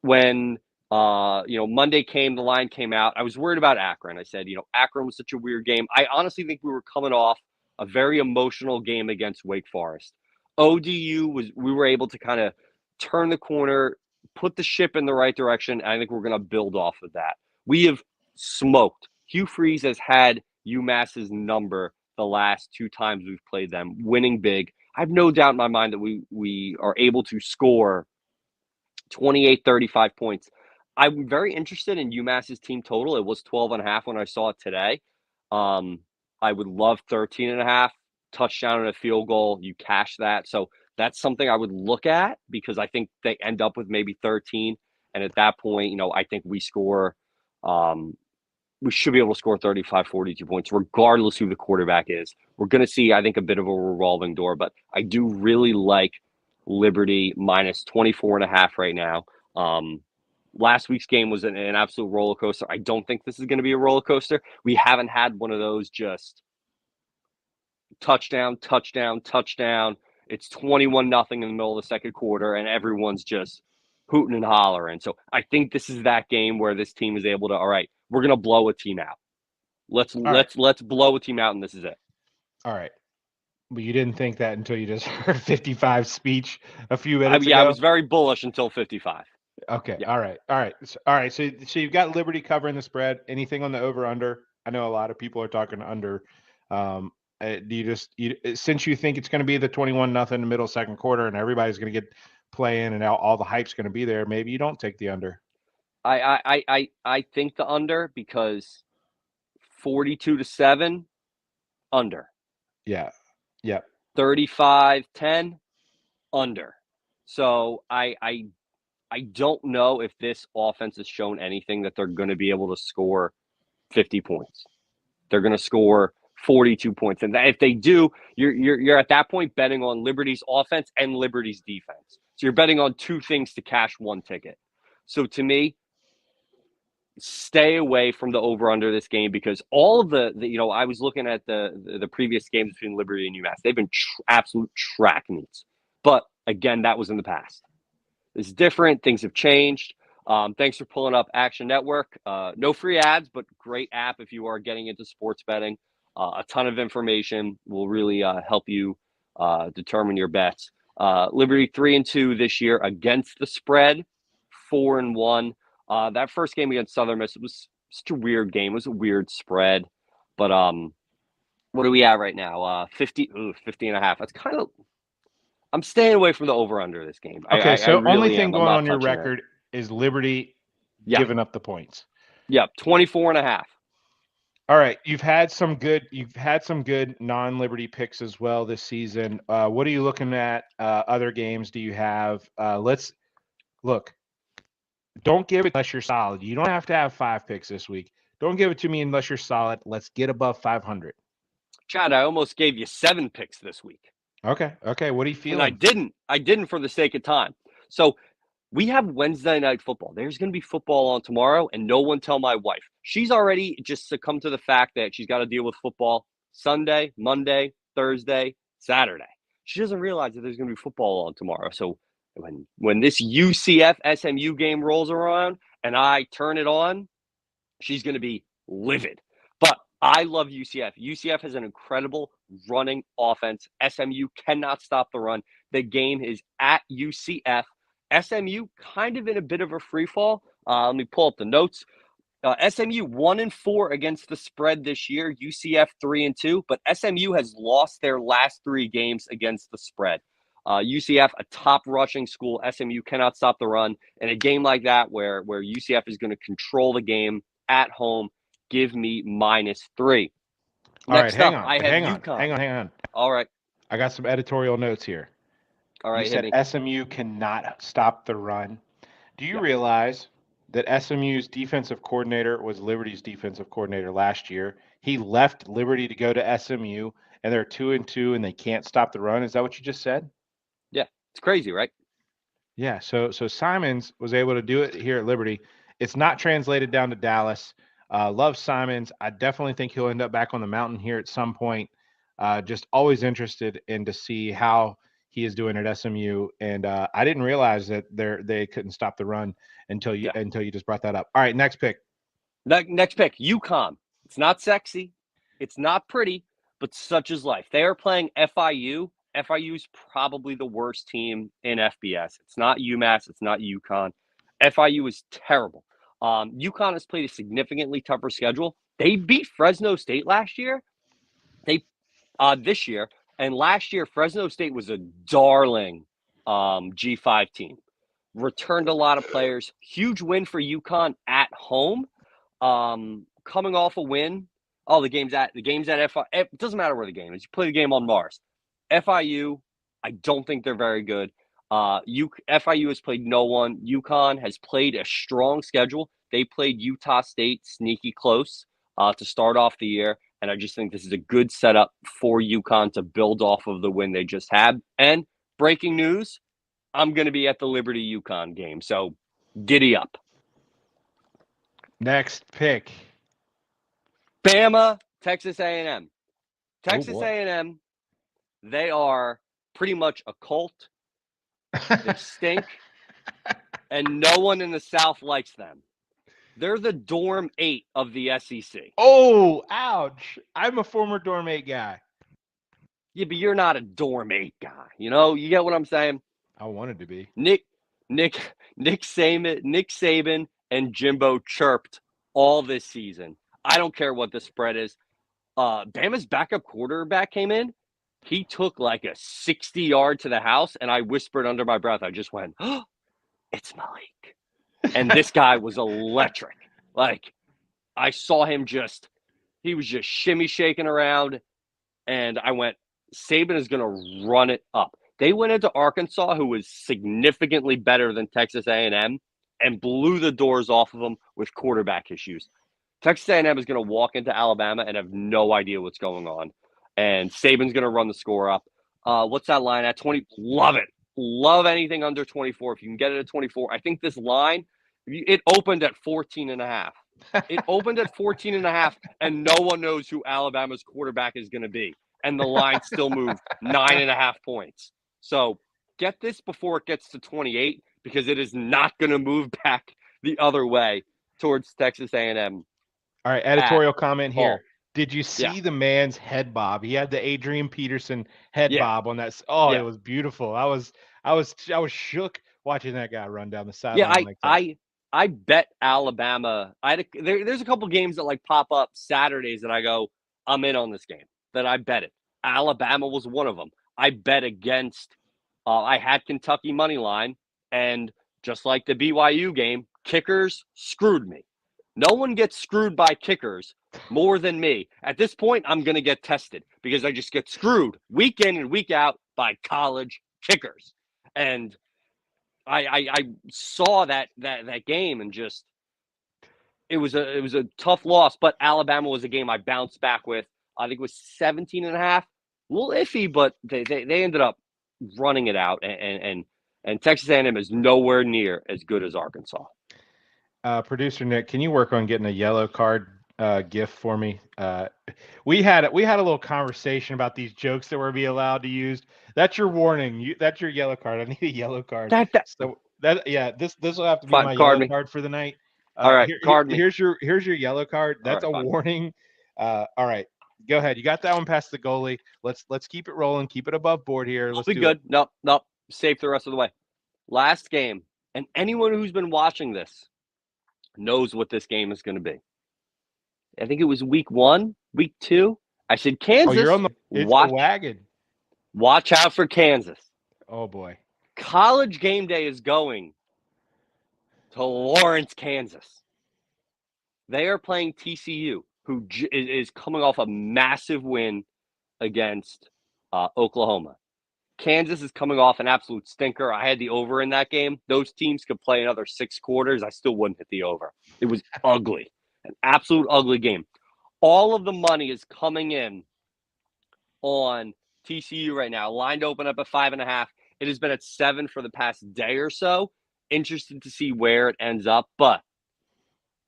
when Monday came, the line came out. I was worried about Akron. I said, Akron was such a weird game. I honestly think we were coming off a very emotional game against Wake Forest. we were able to kind of turn the corner, put the ship in the right direction. And I think we're going to build off of that. We have smoked. Hugh Freeze has had UMass's number the last 2 times we've played them, winning big. I have no doubt in my mind that we are able to score 28, 35 points. I'm very interested in UMass's team total. It was 12.5 when I saw it today. I would love 13.5, touchdown and a field goal. You cash that. So that's something I would look at because I think they end up with maybe 13. And at that point, I think we score, we should be able to score 35, 42 points, regardless who the quarterback is. We're going to see, I think, a bit of a revolving door, but I do really like Liberty minus 24.5 right now. Last week's game was an absolute roller coaster. I don't think this is going to be a roller coaster. We haven't had one of those just touchdown. It's 21-0 in the middle of the second quarter, and everyone's just hooting and hollering. So I think this is that game where this team is able to, all right, we're going to blow a team out. Let's blow a team out, and this is it. All right. But you didn't think that until you just heard 55 speech a few minutes ago? Yeah, I was very bullish until 55. Okay. Yeah. All right. So you've got Liberty covering the spread. Anything on the over/under? I know a lot of people are talking under. Since you think it's going to be the 21-0 in the middle second quarter and everybody's going to get playing and all the hype's going to be there, maybe you don't take the under. I think the under because 42-7 under. Yeah. Yep. 35-10 under. So I don't know if this offense has shown anything that they're going to be able to score 50 points. They're going to score 42 points. And if they do, you're at that point betting on Liberty's offense and Liberty's defense. So you're betting on two things to cash one ticket. So to me, stay away from the over-under this game, because all of the I was looking at the previous games between Liberty and UMass. They've been absolute track meets. But again, that was in the past. It's different. Things have changed. Thanks for pulling up Action Network. No free ads, but great app if you are getting into sports betting. A ton of information will really help you determine your bets. Liberty 3-2 this year against the spread, 4-1. That first game against Southern Miss, it was such a weird game. It was a weird spread. But what are we at right now? 50 and a half. That's kind of – I'm staying away from the over-under this game. Okay, so I really only thing am. going on your record is Liberty giving up the points. Yep, 24 and a half. All right, you've had some good non-Liberty picks as well this season. What are you looking at? Other games do you have? Let's look. Don't give it unless you're solid. You don't have to have 5 picks this week. Don't give it to me unless you're solid. Let's get above 500. Chad, I almost gave you 7 picks this week. Okay. What are you feeling? And I didn't for the sake of time. So we have Wednesday night football. There's going to be football on tomorrow, and no one tell my wife. She's already just succumbed to the fact that she's got to deal with football Sunday, Monday, Thursday, Saturday. She doesn't realize that there's going to be football on tomorrow. So when this UCF SMU game rolls around and I turn it on, she's going to be livid. But I love UCF. UCF has an incredible running offense. SMU cannot stop the run. The game is at UCF. SMU kind of in a bit of a free fall. Let me pull up the notes. SMU 1-4 against the spread this year. UCF 3-2, but SMU has lost their last 3 games against the spread. UCF, a top rushing school. SMU cannot stop the run. In a game like that, where UCF is going to control the game at home, give me -3. Next hang up, on. I have UConn. Hang on. All right. I got some editorial notes here. All right. You said SMU cannot stop the run. Do you realize that SMU's defensive coordinator was Liberty's defensive coordinator last year? He left Liberty to go to SMU, and they're 2-2, and they can't stop the run. Is that what you just said? Yeah, it's crazy, right? Yeah. So Simons was able to do it here at Liberty. It's not translated down to Dallas. Love Simons. I definitely think he'll end up back on the mountain here at some point. Just always interested in to see how he is doing at SMU, and I didn't realize that they couldn't stop the run until you just brought that up. All right, next pick. Next pick, UConn. It's not sexy, it's not pretty, but such is life. They are playing FIU. FIU is probably the worst team in FBS. It's not UMass. It's not UConn. FIU is terrible. UConn has played a significantly tougher schedule. They beat Fresno State last year. This year. And last year, Fresno State was a darling G5 team. Returned a lot of players. Huge win for UConn at home. Coming off a win. Oh, the game's at FIU. It doesn't matter where the game is. You play the game on Mars. FIU, I don't think they're very good. FIU has played no one. UConn has played a strong schedule. They played Utah State sneaky close to start off the year. And I just think this is a good setup for UConn to build off of the win they just had. And breaking news, I'm going to be at the Liberty UConn game. So giddy up. Next pick. Bama, Texas A&M. Texas A&M, they are pretty much a cult. They stink. And no one in the South likes them. They're the Dorm 8 of the SEC. Oh, ouch. I'm a former Dorm 8 guy. Yeah, but you're not a Dorm 8 guy. You get what I'm saying? I wanted to be. Nick Saban and Jimbo chirped all this season. I don't care what the spread is. Bama's backup quarterback came in. He took like a 60-yard to the house, and I whispered under my breath. I just went, "Oh, it's Malik." And this guy was electric. Like, I saw him he was just shimmy shaking around. And I went, Saban is going to run it up. They went into Arkansas, who was significantly better than Texas A&M, and blew the doors off of them with quarterback issues. Texas A&M is going to walk into Alabama and have no idea what's going on. And Saban's going to run the score up. What's that line at? 20. Love it. Love anything under 24. If you can get it at 24. I think this line, it opened at 14.5. It opened at 14.5, and no one knows who Alabama's quarterback is going to be. And the line still moved 9.5 points. So get this before it gets to 28, because it is not going to move back the other way towards Texas A&M. All right, editorial comment here. all. Did you see the man's head bob? He had the Adrian Peterson head Yeah. bob on that. Oh, Yeah. it was beautiful. I was shook watching that guy run down the Yeah, sideline like that. I bet Alabama. There's a couple games that like pop up Saturdays that I go, I'm in on this game. That I bet it. Alabama was one of them. I bet against. I had Kentucky money line, and just like the BYU game, kickers screwed me. No one gets screwed by kickers more than me. At this point, I'm going to get tested because I just get screwed week in and week out by college kickers. And I saw that game and just it was a tough loss, but Alabama was a game I bounced back with. I think it was 17.5. A little iffy, but they ended up running it out, and Texas A&M is nowhere near as good as Arkansas. Producer Nick, can you work on getting a yellow card GIF for me? We had a little conversation about these jokes that we're being allowed to use. That's your warning. That's your yellow card. I need a yellow card. This will have to be my yellow card for the night. All right, card me. Here's your yellow card. That's a warning. All right, go ahead. You got that one past the goalie. Let's keep it rolling. Keep it above board here. Let's be good. Nope. Safe the rest of the way. Last game, and anyone who's been watching this knows what this game is going to be. I think it was week 1, week 2. I said Kansas. Oh, you're on the wagon. Watch out for Kansas. Oh boy. College game day is going to Lawrence, Kansas. They are playing TCU, who is coming off a massive win against Oklahoma. Kansas is coming off an absolute stinker. I had the over in that game. Those teams could play another 6 quarters. I still wouldn't hit the over. It was ugly, an absolute ugly game. All of the money is coming in on TCU right now. Line to open up at 5.5. It has been at 7 for the past day or so. Interested to see where it ends up, but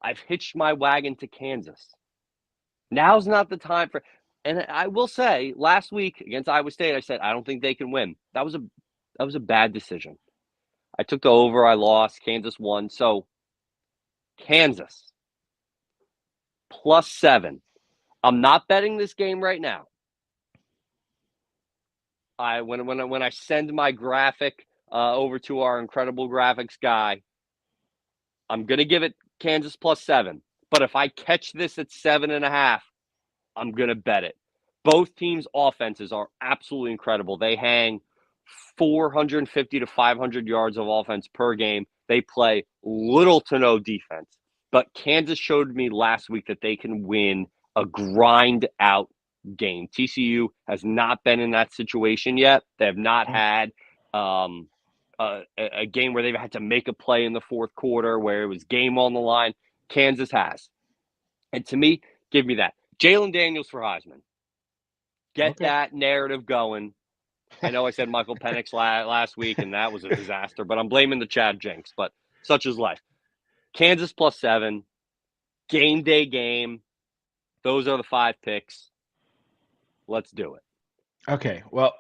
I've hitched my wagon to Kansas. Now's not the time for. And I will say, last week against Iowa State, I said I don't think they can win. That was a bad decision. I took the over. I lost. Kansas won. So Kansas +7. I'm not betting this game right now. When I send my graphic over to our incredible graphics guy, I'm gonna give it Kansas +7. But if I catch this at 7.5, I'm going to bet it. Both teams' offenses are absolutely incredible. They hang 450 to 500 yards of offense per game. They play little to no defense. But Kansas showed me last week that they can win a grind-out game. TCU has not been in that situation yet. They have not had a game where they've had to make a play in the fourth quarter where it was game on the line. Kansas has. And to me, give me that. Jalen Daniels for Heisman. Get that narrative going. I know I said Michael Penix last week, and that was a disaster, but I'm blaming the Chad Jinx, but such is life. Kansas +7. Game day game. Those are the 5 picks. Let's do it. Okay, well,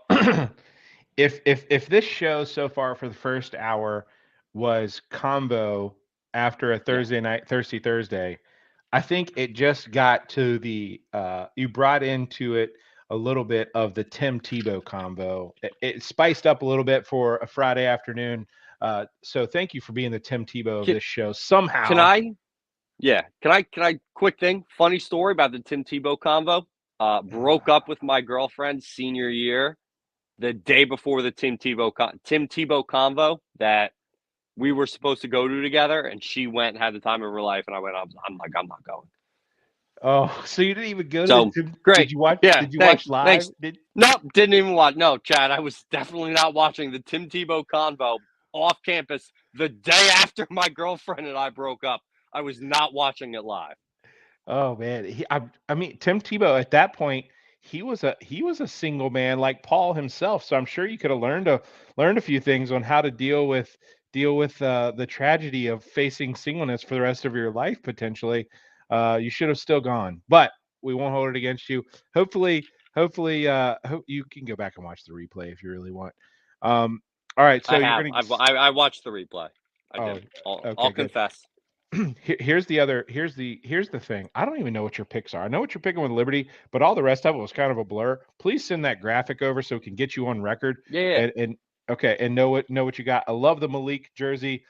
if this show so far for the first hour was combo after a Thursday, I think it just got to the you brought into it a little bit of the Tim Tebow combo. It spiced up a little bit for a Friday afternoon. So thank you for being the Tim Tebow of this show somehow. Can I quick thing, funny story about the Tim Tebow convo. Broke up with my girlfriend senior year the day before the Tim Tebow convo that we were supposed to go to together, and she went and had the time of her life, and I'm like, I'm not going. Oh, so you didn't even go to great. Did you watch? Yeah, did you watch live? Nope, didn't even watch. No, Chad, I was definitely not watching the Tim Tebow convo off campus the day after my girlfriend and I broke up. I was not watching it live. Oh man, I mean Tim Tebow at that point he was a single man like Paul himself. So I'm sure you could have learned a few things on how to deal with the tragedy of facing singleness for the rest of your life potentially. You should have still gone, but we won't hold it against you. Hopefully, you can go back and watch the replay if you really want. All right, so I you're have. gonna. I watched the replay. I Oh, did. I'll okay, good. confess. Here's the thing. I don't even know what your picks are. I know what you're picking with Liberty, but all the rest of it was kind of a blur. Please send that graphic over so we can get you on record Yeah. and okay and know what you got. I love the Malik jersey,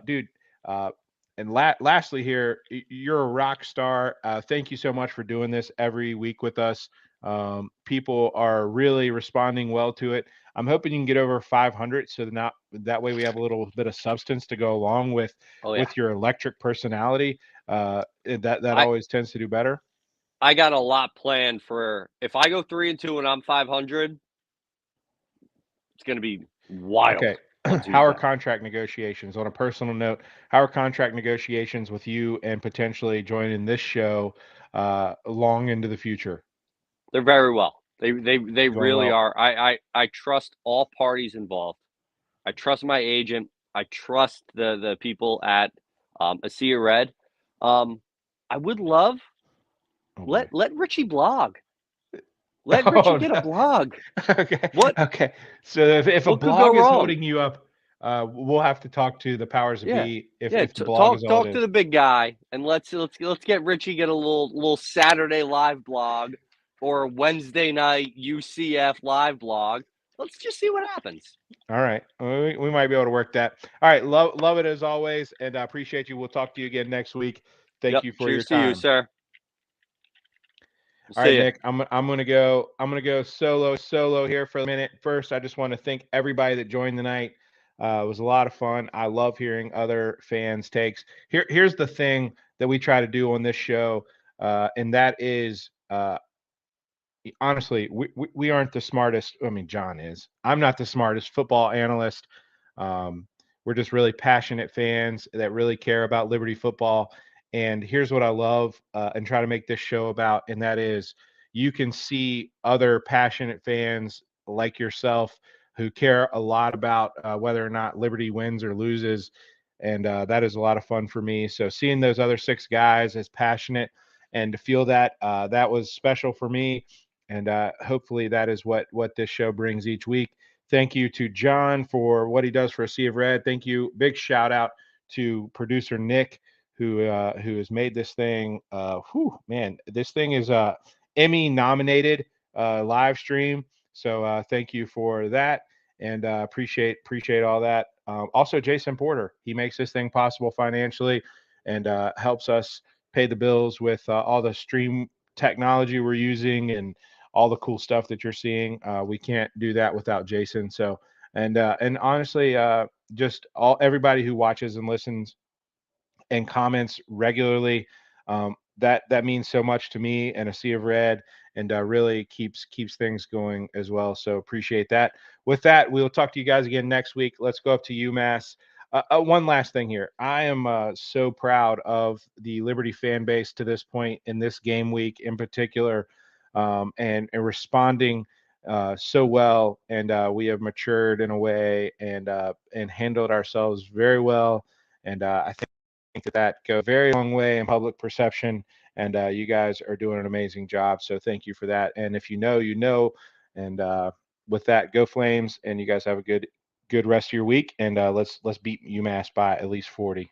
dude. Uh, and lastly, here you're a rock star. Thank you so much for doing this every week with us. People are really responding well to it. I'm hoping you can get over 500, so that way we have a little bit of substance to go along with Oh yeah. with your electric personality. That I always tends to do better. I got a lot planned for if I go 3-2 and I'm 500. It's going to be wild Okay. on How are Tuesday. contract negotiations? On a personal note, how are contract negotiations with you and potentially joining this show long into the future? They're very well. They Going really well. are. I trust all parties involved. I trust my agent. I trust the people at ASOR Red. I would love Oh boy. let Richie blog. Let Richie Oh get a no. blog. Okay. What Okay. So if a what could go blog is wrong? holding you up, we'll have to talk to the powers that Yeah. be if Yeah, if the blog is all it talk to is. the big guy and let's get Richie get a little Saturday live blog or a Wednesday night UCF live blog. Let's just see what happens. All right. We might be able to work that. All right. Love it as always. And I appreciate you. We'll talk to you again next week. Thank Yep. you for your Cheers to you, time. sir. We'll All see right, you. Nick. I'm gonna go solo here for a minute. First, I just want to thank everybody that joined tonight. It was a lot of fun. I love hearing other fans' takes. Here's the thing that we try to do on this show, and that is honestly, we aren't the smartest. I mean, John is. I'm not the smartest football analyst. Um, we're just really passionate fans that really care about Liberty football. And here's what I love and try to make this show about, and that is you can see other passionate fans like yourself who care a lot about whether or not Liberty wins or loses. And that is a lot of fun for me. So seeing those other six guys as passionate and to feel that that was special for me and hopefully that is what this show brings each week. Thank you to John for what he does for A Sea of Red. Thank you. Big shout out to producer Nick who has made this thing. Man, this thing is Emmy nominated live stream. So thank you for that and appreciate all that. Also, Jason Porter, he makes this thing possible financially and helps us pay the bills with all the stream technology we're using and all the cool stuff that you're seeing. We can't do that without Jason. So, and honestly, just everybody who watches and listens and comments regularly. That means so much to me and A Sea of Red, and really keeps things going as well. So appreciate that. With that, we'll talk to you guys again next week. Let's go up to UMass. One last thing here. I am so proud of the Liberty fan base to this point in this game week in particular, and responding so well. And we have matured in a way and handled ourselves very well. And I think that go a very long way in public perception. And you guys are doing an amazing job. So thank you for that. And if you know, you know. And with that, go Flames. And you guys have a good rest of your week. And let's beat UMass by at least 40.